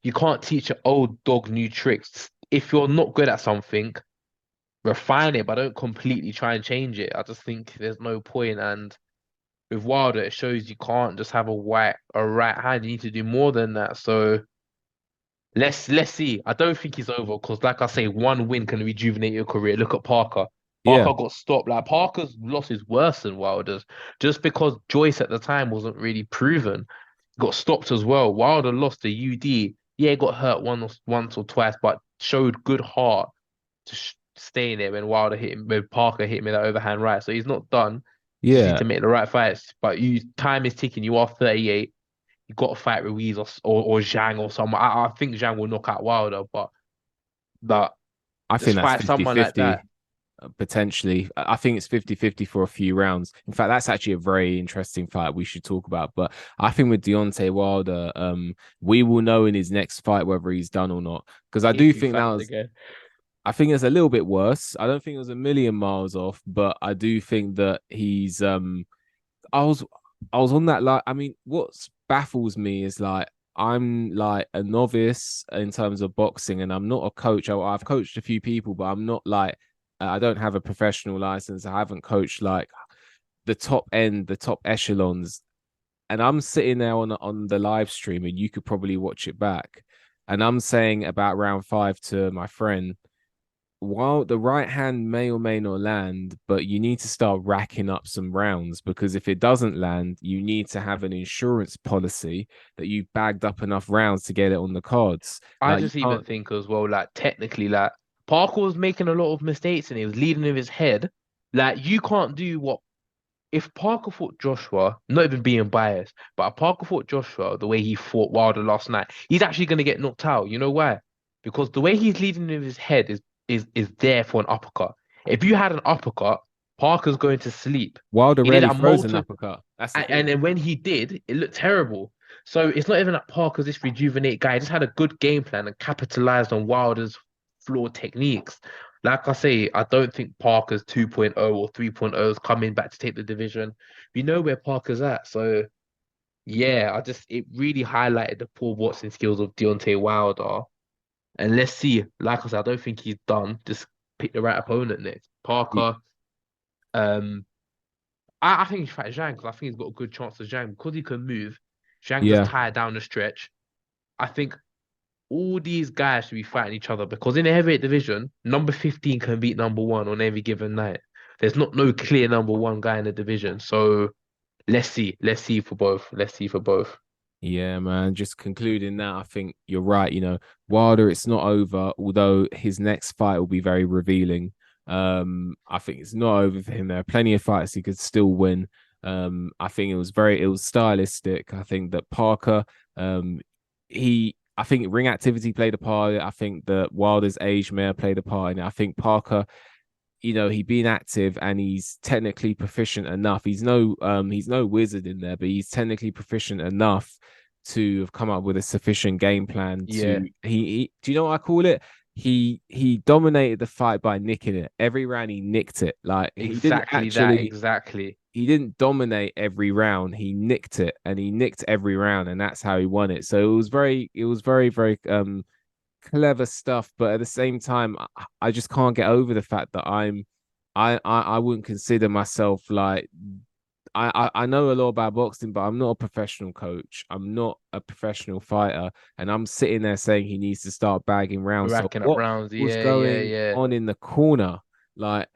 A: you can't teach an old dog new tricks. If you're not good at something, refine it, but don't completely try and change it. I just think there's no point. And with Wilder, it shows you can't just have a right hand. You need to do more than that. So let's see. I don't think he's over because, like I say, one win can rejuvenate your career. Look at Parker.
B: Yeah,
A: Parker got stopped. Like Parker's loss is worse than Wilder's, just because Joyce at the time wasn't really proven. Got stopped as well. Wilder lost the UD. Yeah, he got hurt once or twice, but showed good heart to stay in there when Wilder hit him, when Parker hit him with that overhand right. So he's not done. You just need
B: yeah.
A: to make the right fights. But time is ticking. You are 38. You got to fight Ruiz or Zhang or someone. I think Zhang will knock out Wilder, but
B: I think
A: just
B: that's
A: fight someone like that.
B: 50-50 potentially. I think it's 50-50 for a few rounds. In fact, that's actually a very interesting fight we should talk about. But I think with Deontay Wilder, we will know in his next fight whether he's done or not. Because I do
A: If he
B: think
A: fights again.
B: I think it's a little bit worse. I don't think it was a million miles off, but I do think that he's I was I was on that like I mean, what baffles me is like I'm like a novice in terms of boxing, and I'm not a coach. I've coached a few people, but I'm not like I don't have a professional license. I haven't coached like the top end, the top echelons, and I'm sitting there on the live stream, and you could probably watch it back, and I'm saying about round five to my friend, while the right hand may or may not land, but you need to start racking up some rounds because if it doesn't land, you need to have an insurance policy that you bagged up enough rounds to get it on the cards.
A: I
B: Like you
A: just even
B: can't.
A: think as well, like technically, like Parker was making a lot of mistakes and he was leading with his head. Like you can't do what if Parker fought Joshua, not even being biased, but if Parker fought Joshua the way he fought Wilder last night, he's actually going to get knocked out. You know why? Because the way he's leading with his head is there for an uppercut. If you had an uppercut, Parker's going to sleep.
B: Wilder
A: He did
B: rarely
A: that
B: throws an
A: multiple,
B: uppercut. That's the
A: and
B: thing.
A: then when he did, it looked terrible. So it's not even that Parker's this rejuvenate guy. He just had a good game plan and capitalized on Wilder's flawed techniques. Like I say, I don't think Parker's 2.0 or 3.0 is coming back to take the division. We know where Parker's at. So yeah, it really highlighted the poor boxing skills of Deontay Wilder. And let's see, like I said, I don't think he's done. Just pick the right opponent next. Parker, um, I think he should fight Zhang because I think he's got a good chance of Zhang because he can move. Zhang just
B: Yeah,
A: tired down the stretch. I think all these guys should be fighting each other because in the heavyweight division, number 15 can beat number one on every given night. There's not no clear number one guy in the division. So let's see. Let's see for both. Let's see for both.
B: yeah, man. Just concluding that, I think you're right. Wilder, it's not over, although his next fight will be very revealing. I think it's not over for him. There are plenty of fights he could still win. I think it was stylistic. I think that Parker, I think ring activity played a part. I think that Wilder's age may have played a part in it. I think Parker, he's been active and he's technically proficient enough. He's no wizard in there, but he's technically proficient enough to have come up with a sufficient game plan
A: Yeah,
B: do you know what I call it? He dominated the fight by nicking it. Every round he nicked it. Like
A: exactly that. Exactly.
B: he didn't dominate every round. He nicked it and he nicked every round and that's how he won it. So it was very, very clever stuff, but at the same time, I just can't get over the fact that I wouldn't consider myself like I know a lot about boxing, but I'm not a professional coach. I'm not a professional fighter, and I'm sitting there saying he needs to start bagging rounds. So
A: Racking up
B: what
A: rounds.
B: was
A: Yeah, yeah,
B: going
A: yeah.
B: on in the corner? Like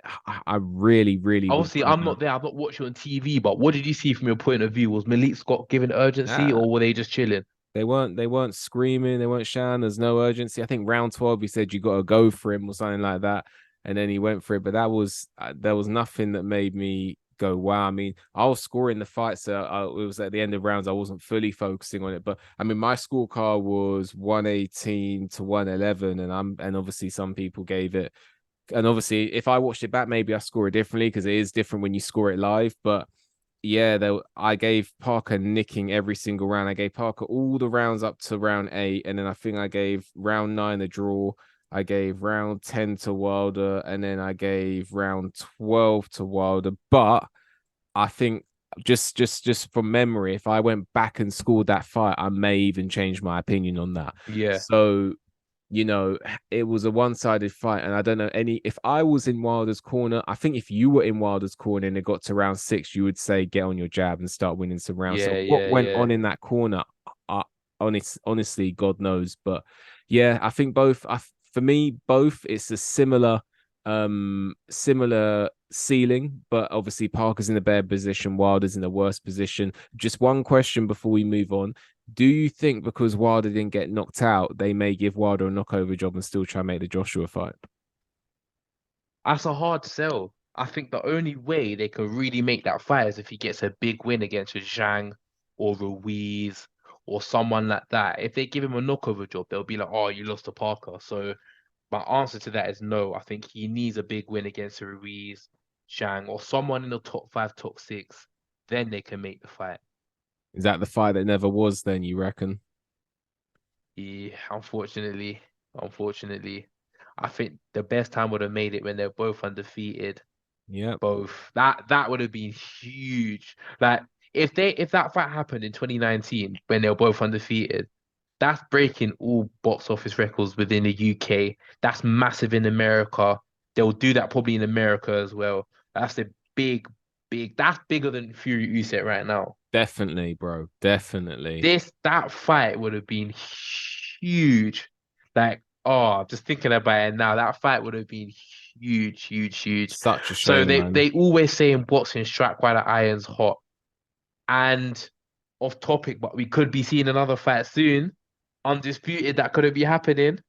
B: I really, really would
A: Obviously,
B: want
A: I'm
B: to know.
A: not there. I'm not watching on TV. But what did you see from your point of view? Was Malik Scott given urgency,
B: Ah,
A: or were they just chilling?
B: they weren't screaming, they weren't shouting. There's no urgency. I think round 12, he said you got to go for him or something like that, and then he went for it. But there was nothing that made me go wow. I mean, I was scoring the fight, so it was at the end of rounds. I wasn't fully focusing on it, but I mean, my scorecard was 118 to 111, and obviously some people gave it. And obviously, if I watched it back, maybe I score it differently because it is different when you score it live. But yeah, I gave Parker nicking every single round. I gave Parker all the rounds up to round 8, and then I think I gave round 9 a draw. I gave round 10 to Wilder, and then I gave round 12 to Wilder. But I think just from memory, if I went back and scored that fight, I may even change my opinion on that.
A: Yeah,
B: So, you know, it was a one-sided fight, and I don't know any. If I was in Wilder's corner, I think if you were in Wilder's corner and it got to round six, you would say get on your jab and start winning some rounds. So
A: yeah,
B: what
A: yeah,
B: went
A: yeah.
B: on in that corner, I, honestly, God knows. But yeah, I think both. For me, both. It's a similar ceiling, but obviously Parker's in a better position, Wilder's in a worse position. Just one question before we move on. Do you think because Wilder didn't get knocked out, they may give Wilder a knockover job and still try and make the Joshua fight?
A: That's a hard sell. I think the only way they can really make that fight is if he gets a big win against a Zhang or Ruiz or someone like that. If they give him a knockover job, they'll be like, "Oh, you lost to Parker." So my answer to that is no. I think he needs a big win against a Ruiz, Zhang, or someone in the top five, top six. Then they can make the fight.
B: Is that the fight that never was? Then you reckon?
A: Yeah, unfortunately, I think the best time would have made it when they're both undefeated.
B: Yep,
A: Both. That would have been huge. Like if that fight happened in 2019 when they were both undefeated, that's breaking all box office records within the UK. That's massive in America. They'll do that probably in America as well. That's a big. That's bigger than Fury Usyk right now.
B: definitely, bro, definitely.
A: That fight would have been huge. Like, oh, just thinking about it now, that fight would have been huge.
B: Such a
A: So
B: shame,
A: they
B: man.
A: they always say in boxing, strike while the iron's hot. And off topic, but we could be seeing another fight soon. Undisputed, that couldn't be happening.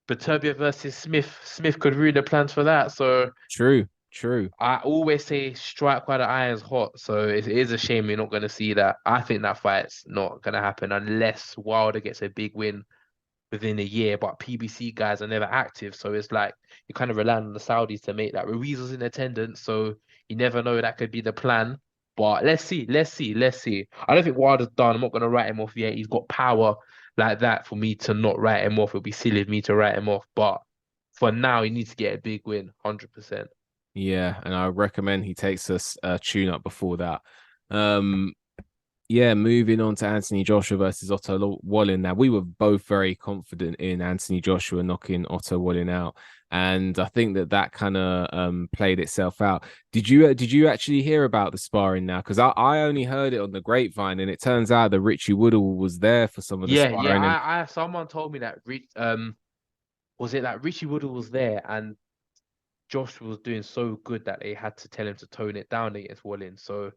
A: Beterbiev versus Smith. Smith could ruin the plans for that. So
B: True, true.
A: I always say strike while the iron's hot. So it is a shame you're not going to see that. I think that fight's not going to happen unless Wilder gets a big win within a year. But PBC guys are never active. So it's like you kind of rely on the Saudis to make that. Ruiz was in attendance. So you never know. That could be the plan. But let's see. I don't think Wilder's done. I'm not going to write him off yet. He's got power like that for me to not write him off. It'll be silly of me to write him off. But for now, he needs to get a big win, 100%.
B: Yeah, and I recommend he takes us a tune up before that. Um, yeah, moving on to Anthony Joshua versus Otto Wallin. Now, we were both very confident in Anthony Joshua knocking Otto Wallin out, and I think that kind of played itself out. Did you actually hear about the sparring now? Because I only heard it on the grapevine, and it turns out that Richie Woodall was there for some of the
A: Yeah.
B: sparring, and
A: I someone told me that was it that Richie Woodall was there and Josh was doing so good that they had to tell him to tone it down against Wallin. So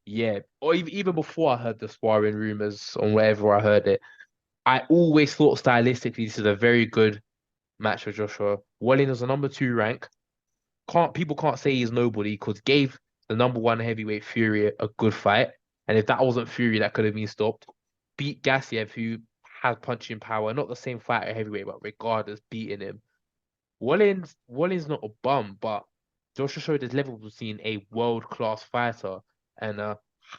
A: yeah, or even before I heard the sparring rumors on wherever I heard it, I always thought stylistically this is a very good match for Joshua. Wallin is a number two rank. Can't say he's nobody because gave the number one heavyweight Fury a good fight. And if that wasn't Fury, that could have been stopped. Beat Gassiev, who has punching power, not the same fighter heavyweight, but regardless, beating him. Wallin's not a bum, but Joshua showed his level between a world class fighter and a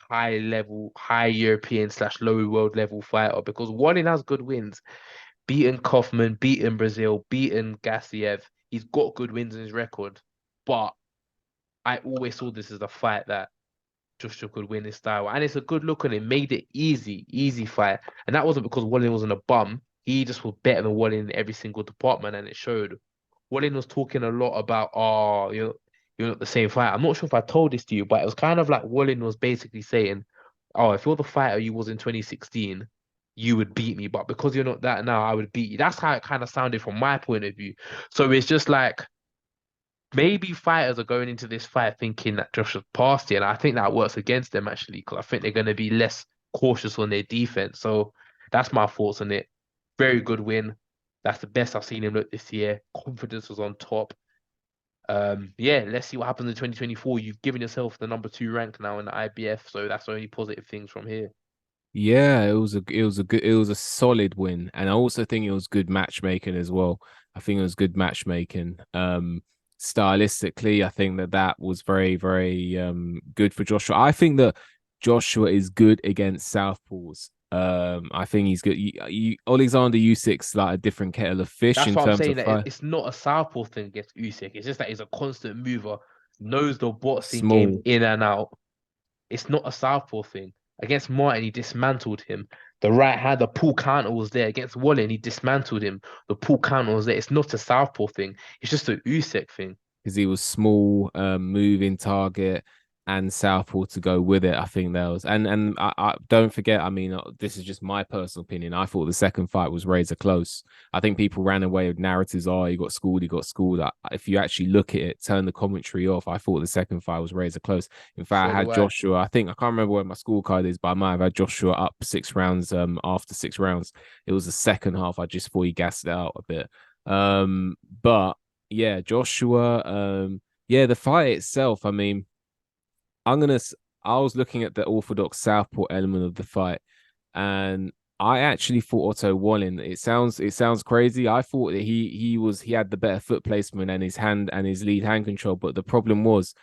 A: high level, high European slash low world level fighter because Wallin has good wins. Beaten Kaufman, beaten Brazil, beaten Gassiev. He's got good wins in his record. But I always saw this as a fight that Joshua could win his style. And it's a good look on it. Made it easy fight. And that wasn't because Wallin wasn't a bum. He just was better than Wallin in every single department, and it showed. Wallin was talking a lot about, oh, you're not the same fighter. I'm not sure if I told this to you, but it was kind of like Wallin was basically saying, oh, if you're the fighter you was in 2016, you would beat me. But because you're not that now, I would beat you. That's how it kind of sounded from my point of view. So it's just like maybe fighters are going into this fight thinking that Josh has passed it, and I think that works against them actually because I think they're going to be less cautious on their defense. So that's my thoughts on it. Very good win. That's the best I've seen him look this year. Confidence was on top. Yeah, let's see what happens in 2024. You've given yourself the number two rank now in the IBF, so that's only positive things from here.
B: yeah, it was a solid win, and I also think it was good matchmaking as well. I think it was good matchmaking. Stylistically, I think that was very good for Joshua. I think that Joshua is good against southpaws. I think he's good. Alexander Usyk's like a different kettle of fish
A: That's
B: in
A: what I'm
B: terms
A: saying.
B: of
A: That
B: fight.
A: it's not a southpaw thing against Usyk. It's just that he's a constant mover, knows the boxing game
B: Small.
A: in and out. it's not a southpaw thing. Against Martin, he dismantled him. The right hand, the pull counter was there. Against Wallin, he dismantled him. The pull counter was there. It's not a southpaw thing. It's just a Usyk thing.
B: because he was small, moving target, and southpaw to go with it. I think that was, and I don't forget. I mean, this is just my personal opinion. I thought the second fight was razor close. I think people ran away with narratives. Oh, he got schooled. He got schooled. If you actually look at it, turn the commentary off. I thought the second fight was razor close. In fact,
A: So
B: I
A: do
B: had
A: I.
B: Joshua. I think I can't remember where my scorecard is, but I might have had Joshua up 6 rounds. After 6 rounds, it was the second half. I just thought he gassed it out a bit. But yeah, Joshua. Yeah, the fight itself. I mean, I'm gonna. I was looking at the orthodox southpaw element of the fight, and I actually thought Otto Wallin. It sounds crazy. I thought that he had the better foot placement and his hand and his lead hand control. But the problem was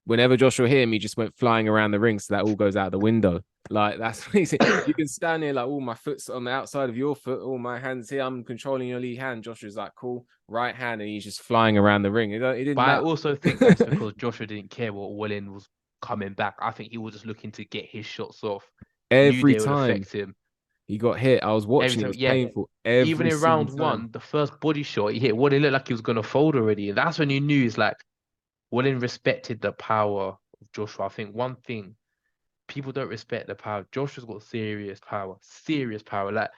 B: whenever Joshua hit him, he just went flying around the ring, so that all goes out the window. Like that's what he's, you can stand here like, oh, my foot's on the outside of your foot, oh, my hand's here, I'm controlling your lead hand. Joshua's like, cool, right hand, and he's just flying around the ring. It didn't
A: But I
B: matter.
A: also think that's because Joshua didn't care what Wallin was coming back. I think he was just looking to get his shots off. Knew
B: Every
A: they would
B: time
A: affect him.
B: he got hit, I was
A: Every
B: watching, it
A: time,
B: was
A: yeah.
B: painful
A: Even
B: every
A: in
B: single
A: round
B: time.
A: one, the first body shot he hit, Wallin looked like he was gonna fold already. And that's when you knew it's like Wallin respected the power of Joshua. I think one thing people don't respect the power. Joshua's got serious power, serious power. Like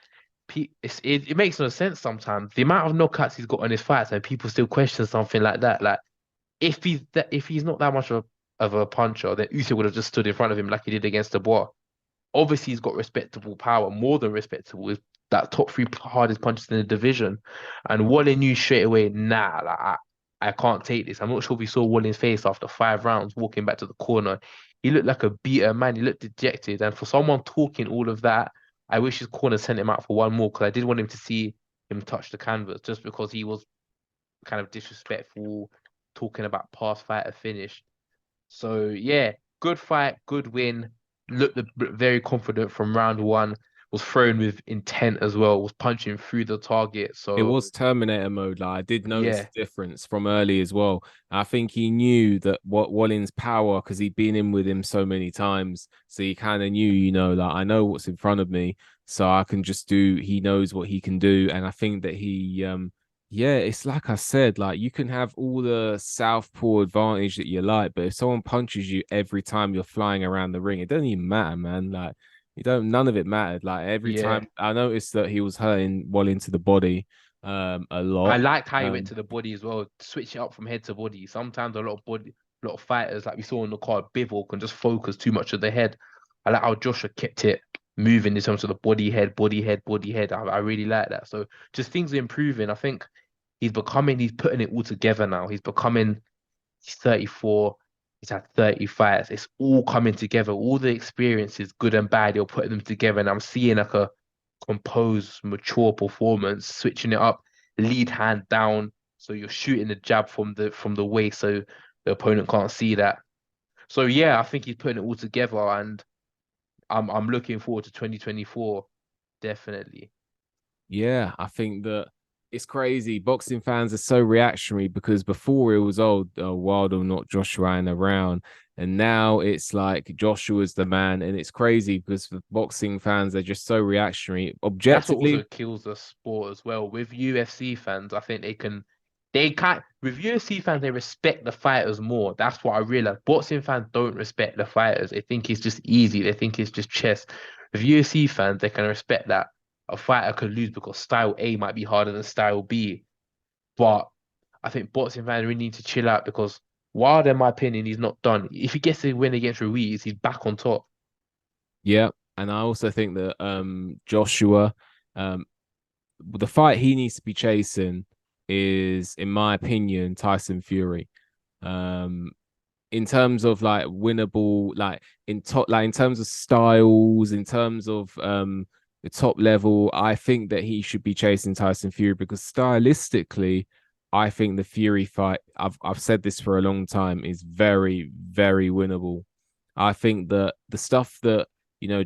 A: it makes no sense sometimes. The amount of knockouts he's got on his fights, and people still question something like that. Like if he's not that much of a puncher, then Usyk would have just stood in front of him like he did against Dubois. Obviously, he's got respectable power, more than respectable. With that top three hardest punches in the division, and Wallin knew straight away, nah, like I can't take this. I'm not sure if we saw Wallin's face after 5 rounds, walking back to the corner. He looked like a beater man. He looked dejected, and for someone talking all of that, I wish his corner sent him out for one more because I did want him to see him touch the canvas, just because he was kind of disrespectful, talking about past fighter finish. So yeah, good fight, good win. Looked very confident from round one. Was thrown with intent as well. Was punching through the target.
B: It
A: So
B: was Terminator mode. Like I did notice
A: yeah,
B: the difference from early as well. I think he knew that what Wallin's power, because he'd been in with him so many times, so he kind of knew, like I know what's in front of me, so I can just do. He knows what he can do, and I think that yeah, it's like I said, like you can have all the southpaw advantage that you like, but if someone punches you every time you're flying around the ring, it doesn't even matter, man. Like you don't, none of it mattered. Like every
A: yeah.
B: time I noticed that he was hurting Wallin to the body a
A: I
B: lot.
A: liked how he went
B: Um,
A: to the body as well. Switch it up from head to body. Sometimes a lot of fighters like we saw in the card, Bivol can just focus too much of the head. I like how Joshua kept it moving in terms of the body, head, body, head, body, head. I really like that. So just things are improving. I think he's putting it all together now. He's 34. He's had 30 fights. It's all coming together. All the experiences, good and bad, you're putting them together. And I'm seeing like a composed, mature performance, switching it up, lead hand down. So you're shooting the jab from the waist so the opponent can't see that. So yeah, I think he's putting it all together and I'm looking forward to 2024, definitely.
B: yeah, I think that it's crazy. Boxing fans are so reactionary because before it was Wilder, not Joshua, and around, and now it's like Joshua's the man, and it's crazy because the boxing fans are just so reactionary.
A: That's what
B: Objectively,
A: also kills the sport as well. With UFC fans, I think they can't, with UFC fans, they respect the fighters more. That's what I realized. Boxing fans don't respect the fighters. They think it's just easy. They think it's just chess. With UFC fans, they can respect that a fighter could lose because style A might be harder than style B. But I think boxing fans really need to chill out because Wilder, in my opinion, he's not done. If he gets a win against Ruiz, he's back on top.
B: yeah, and I also think that Joshua, um, the fight he needs to be chasing is, in my opinion, Tyson Fury. Um, in terms of like winnable, like in terms of styles, in terms of the top level, I think that he should be chasing Tyson Fury because stylistically, I think the Fury fight, I've said this for a long time, is very, very winnable. I think that the stuff that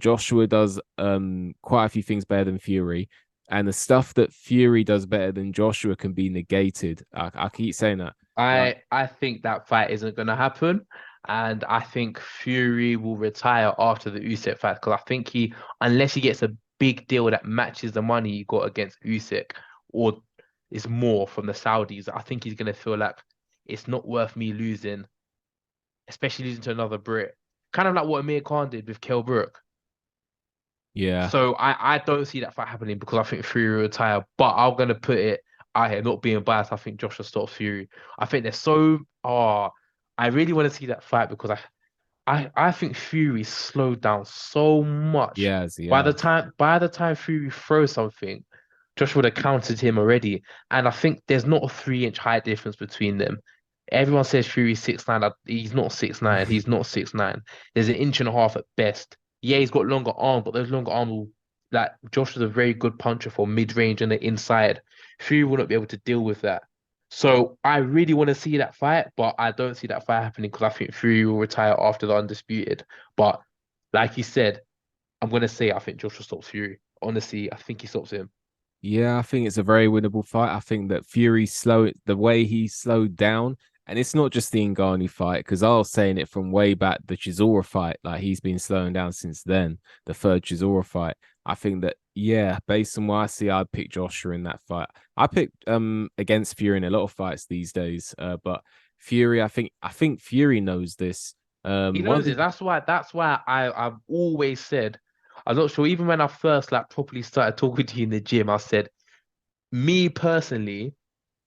B: Joshua does quite a few things better than Fury, and the stuff that Fury does better than Joshua can be negated. I keep saying that. Like,
A: I think that fight isn't going to happen. And I think Fury will retire after the Usyk fight because I think unless he gets a big deal that matches the money he got against Usyk or is more from the Saudis, I think he's gonna feel like it's not worth me losing, especially losing to another Brit. Kind of like what Amir Khan did with Kell Brook.
B: Yeah,
A: So I don't see that fight happening because I think Fury will retire. But I'm gonna put it out here, not being biased. I think Joshua stops Fury. I think they're so. I really want to see that fight because I think Fury slowed down so much.
B: he
A: By the
B: has.
A: time Fury throws something, Josh would have countered him already. And I think there's not a 3 inch height difference between them. Everyone says Fury's 6'9". He's not 6'9". He's not 6'9". There's an inch and a half at best. Yeah, he's got longer arms, but those longer arms will like Josh is a very good puncher for mid-range and the inside. Fury wouldn't be able to deal with that. So I really want to see that fight, but I don't see that fight happening because I think Fury will retire after the undisputed. But like you said, I'm gonna say I think Joshua stops Fury. Honestly, I think he stops him.
B: Yeah, I think it's a very winnable fight. I think that Fury the way he slowed down, and it's not just the Ngannou fight, because I was saying it from way back, the Chisora fight, like he's been slowing down since then, the third Chisora fight. I think that, yeah, based on what I see, I'd pick Joshua in that fight. I picked against Fury in a lot of fights these days, but Fury, I think Fury knows this.
A: He
B: One
A: knows
B: thing,
A: it. That's why I've always said, I'm not sure, even when I first like properly started talking to you in the gym, I said, me personally,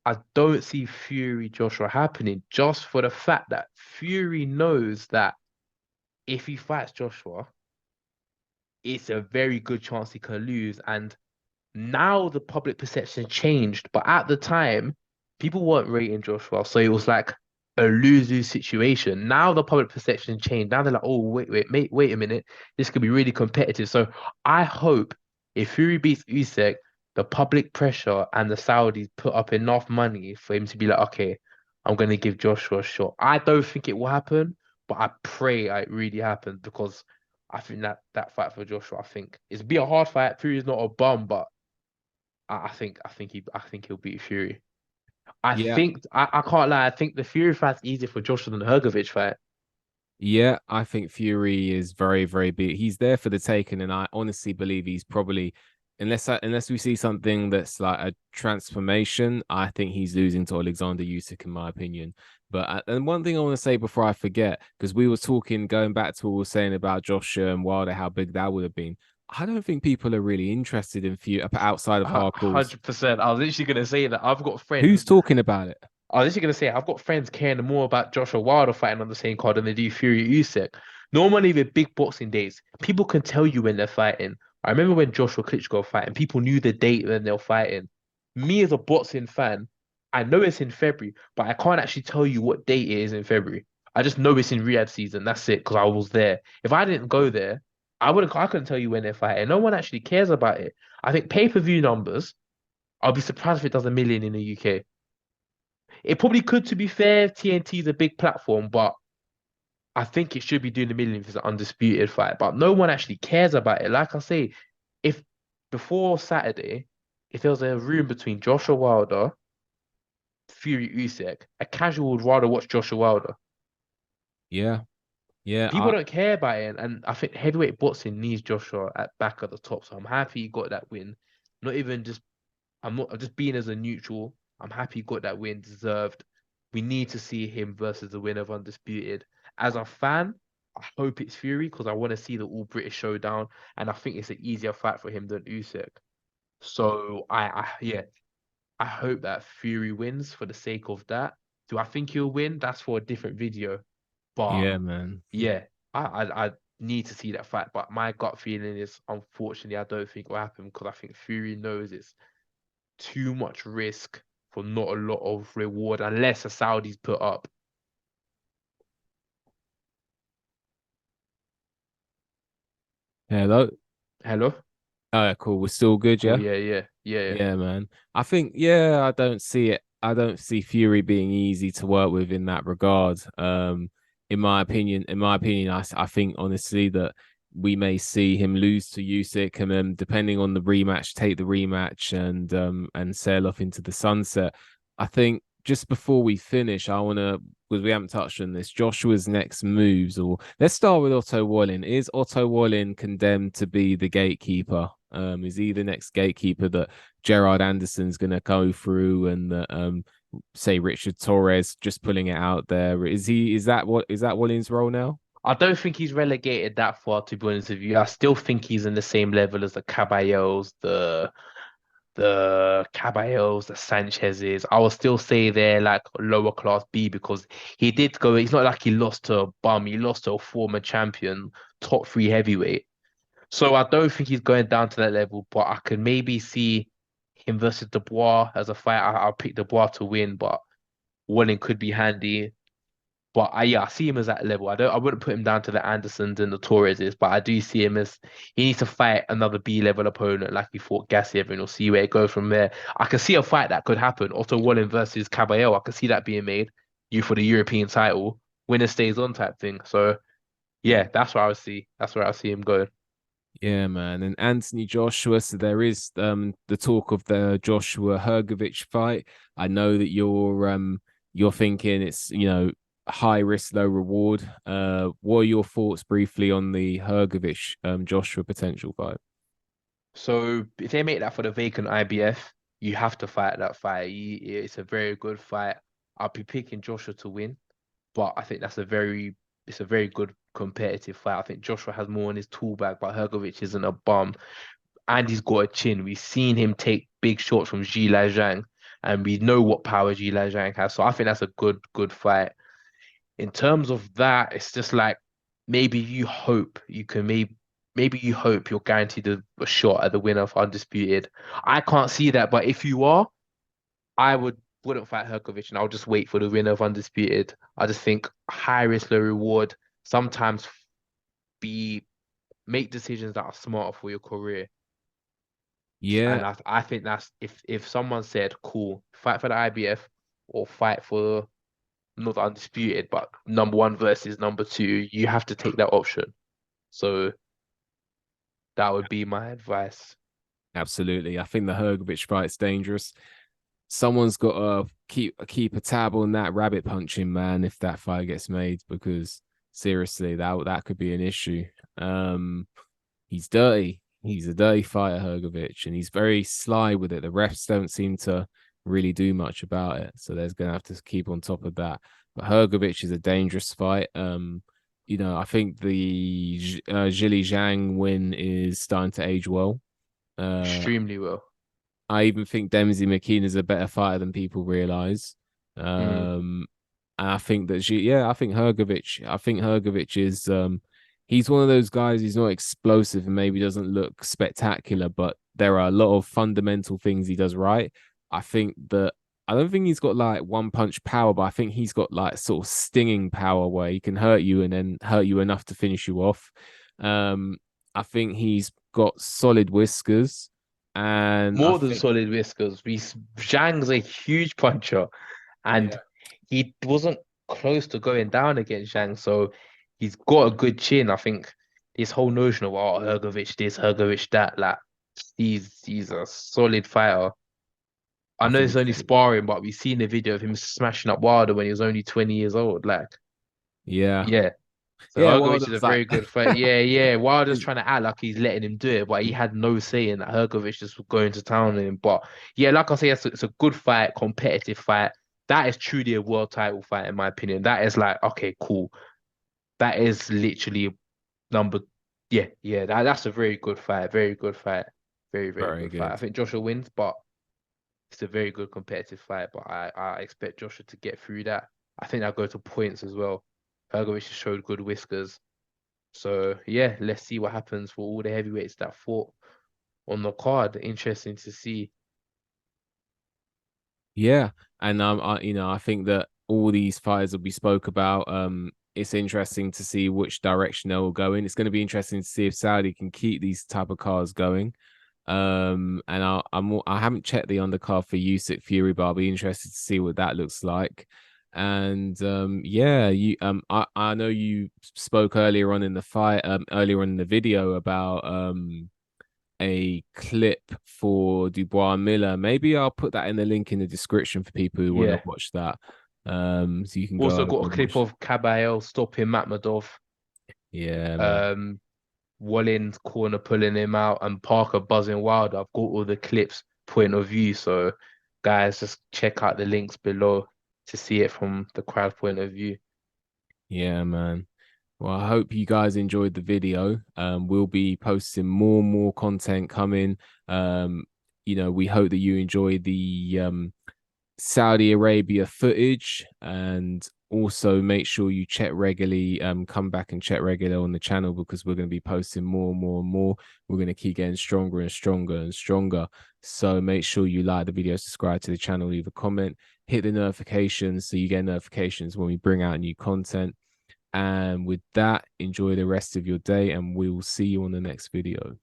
A: I don't see Fury Joshua happening just for the fact that Fury knows that if he fights Joshua, it's a very good chance he can lose. And now the public perception changed, but at the time, people weren't rating Joshua, so it was like a lose-lose situation. Now the public perception changed. Now they're like, oh wait a minute, this could be really competitive. So I hope if Fury beats Usyk, the public pressure and the Saudis put up enough money for him to be like, okay, I'm gonna give Joshua a shot. I don't think it will happen, but I pray it really happens because I think that fight for Joshua, I think it's be a hard fight. Fury's not a bum, but I think he'll beat Fury.
B: yeah,
A: I can't lie. I think the Fury fight's easier for Joshua than the Hergovich fight.
B: Yeah, I think Fury is very, very big. He's there for the taking, and I honestly believe he's probably, unless we see something that's like a transformation, I think he's losing to Alexander Usyk, in my opinion. But and one thing I want to say before I forget, because we were talking, going back to what we were saying about Joshua and Wilder, how big that would have been. I don't think people are really interested in Fury outside of hardcores.
A: 100%. I was literally gonna say that I've got
B: Who's
A: friends.
B: talking about it?
A: I was actually gonna say I've got friends caring more about Joshua Wilder fighting on the same card than they do Fury Usyk. Normally with big boxing days, people can tell you when they're fighting. I remember when Joshua Klitschko fighting, people knew the date when they're fighting. Me as a boxing fan, I know it's in February, but I can't actually tell you what date it is in February. I just know it's in Riyadh season. That's it, because I was there. If I didn't go there, I couldn't tell you when they're fighting. No one actually cares about it. I think pay-per-view numbers, I'll be surprised if it does a million in the UK. It probably could, to be fair. TNT is a big platform, but I think it should be doing a million if it's an undisputed fight. But no one actually cares about it. Like I say, if before Saturday, if there was a room between Joshua Wilder, Fury Usyk, a casual would rather watch Joshua Wilder.
B: Yeah, yeah,
A: People don't care about it, and I think heavyweight boxing needs Joshua at back at the top. So I'm happy he got that win. Not even just I'm just being as a neutral. I'm happy he got that win, deserved. We need to see him versus the winner of Undisputed. As a fan, I hope it's Fury because I want to see the All British showdown, and I think it's an easier fight for him than Usyk. So yeah, I hope that Fury wins for the sake of that. Do I think he'll win? That's for a different video. But
B: yeah, man.
A: yeah, I need to see that fight. But my gut feeling is, unfortunately, I don't think it will happen because I think Fury knows it's too much risk for not a lot of reward unless the Saudis put up.
B: Hello.
A: Hello?
B: Oh, cool. We're still good,
A: Cool.
B: yeah.
A: Yeah.
B: Yeah, man. I think, yeah, I don't see it. I don't see Fury being easy to work with in that regard. In my opinion, I think honestly that we may see him lose to Usyk, and then depending on the rematch, take the rematch and sail off into the sunset. I think just before we finish, I want to, because we haven't touched on this, Joshua's next moves, or let's start with Otto Wallin. Is Otto Wallin condemned to be the gatekeeper? Is he the next gatekeeper that Gerard Anderson's going to go through, and that say Richard Torres just pulling it out there? Is he? Is that Wallin's role now?
A: I don't think he's relegated that far, to be honest with you. I still think he's in the same level as the Caballos, the Caballos, the Sanchez's. I will still say they're like lower class B because he did go. It's not like he lost to a bum. He lost to a former champion, top three heavyweight. So I don't think he's going down to that level. But I could maybe see him versus Dubois as a fight. I'll pick Dubois to win, but winning could be handy. But yeah, I see him as that level. I wouldn't put him down to the Andersons and the Torreses, but I do see him as he needs to fight another B level opponent like he fought Gassiev, and we'll see where it goes from there. I can see a fight that could happen. Otto Wallin versus Caballero. I can see that being made. You for the European title, winner stays on type thing. So yeah, that's where I would see. That's where I see him going.
B: Yeah, man. And Anthony Joshua. So there is the talk of the Joshua Hergovich fight. I know that you're thinking it's, high risk, low reward. What are your thoughts briefly on the Hergovich Joshua potential fight?
A: So if they make that for the vacant IBF, you have to fight that fight. It's a very good fight. I'll be picking Joshua to win, but I think it's a very good competitive fight. I think Joshua has more in his tool bag, but Hergovich isn't a bum, and he's got a chin. We've seen him take big shots from Zhilai Zhang, and we know what power Zhilai Zhang has. So I think that's a good fight. In terms of that, it's just like maybe you hope you can maybe you hope you're guaranteed a shot at the winner of Undisputed. I can't see that, but if you are, I wouldn't fight Herkovich and I'll just wait for the winner of Undisputed. I just think high risk, low reward. Sometimes be make decisions that are smarter for your career.
B: Yeah,
A: And I think that's if someone said, cool, fight for the IBF or fight for not undisputed, but number one versus number two, you have to take that option. So that would be my advice.
B: absolutely. I think the Hergovich fight's dangerous. Someone's got to keep a tab on that rabbit punching, man, if that fight gets made, because seriously, that could be an issue. Um, he's dirty. He's a dirty fighter, Hergovich, and he's very sly with it. The refs don't seem to really do much about it, so there's gonna have to keep on top of that. But Hergovich is a dangerous fight. I think the Zhili Zhang win is starting to age well. Uh,
A: Extremely well.
B: I even think Dempsey McKean is a better fighter than people realize.
A: Mm.
B: And I think that I think Hergovich is he's one of those guys. He's not explosive and maybe doesn't look spectacular, but there are a lot of fundamental things he does right. I think that I don't think he's got like one punch power, but I think he's got like sort of stinging power where he can hurt you and then hurt you enough to finish you off. Um, I think he's got solid whiskers, and I
A: More than
B: think
A: solid whiskers. Zhang's a huge puncher, and
B: yeah.
A: he wasn't close to going down against Zhang, so he's got a good chin. I think this whole notion of Hergovich this, Hergovich that, like he's a solid fighter. I
B: I
A: know
B: think
A: it's only sparring, but we've seen the video of him smashing up Wilder when he was only 20 years old. Like,
B: yeah,
A: yeah. So
B: yeah.
A: Hergovich is a
B: Wilder's like
A: very good fight. Yeah, yeah. Wilder's trying to act like he's letting him do it, but he had no say in that. Hergovich just was going to town on him. But yeah, like I say, it's a good fight, competitive fight. That is truly a world title fight, in my opinion. That is like, okay, cool. That is literally number. Yeah, yeah. That's a very good fight. Very good fight. Very
B: very
A: good fight. I
B: good.
A: think Joshua wins, but it's a very good competitive fight. But I expect Joshua to get through that. I think I'll go to points as well. Hergovich showed good whiskers. So yeah, let's see what happens for all the heavyweights that fought on the card. Interesting to see.
B: Yeah, and I think that all these fighters that we spoke about, it's interesting to see which direction they will go in. It's going to be interesting to see if Saudi can keep these type of cars going. And I haven't checked the undercard for Usyk Fury, but I'll be interested to see what that looks like. And yeah, I know you spoke earlier on in the fight, earlier on in the video about a clip for Dubois and Miller. Maybe I'll put that in the link in the description for people who want to
A: Yeah.
B: watch that. So you can go
A: Also
B: over
A: got a
B: and
A: clip
B: watch.
A: of Caballero stopping Matmadov.
B: Yeah, man.
A: Um, Wallin's corner pulling him out and Parker buzzing wild. I've got all the clips point of view. So guys, just check out the links below to see it from the crowd point of view.
B: Yeah, man. Well, I hope you guys enjoyed the video. We'll be posting more and more content coming. Um, we hope that you enjoy the Saudi Arabia footage, and also make sure you check regularly, come back and check regularly on the channel, because we're going to be posting more and more and more. We're going to keep getting stronger and stronger and stronger. So make sure you like the video, subscribe to the channel, leave a comment, hit the notifications so you get notifications when we bring out new content. And with that, enjoy the rest of your day, and we will see you on the next video.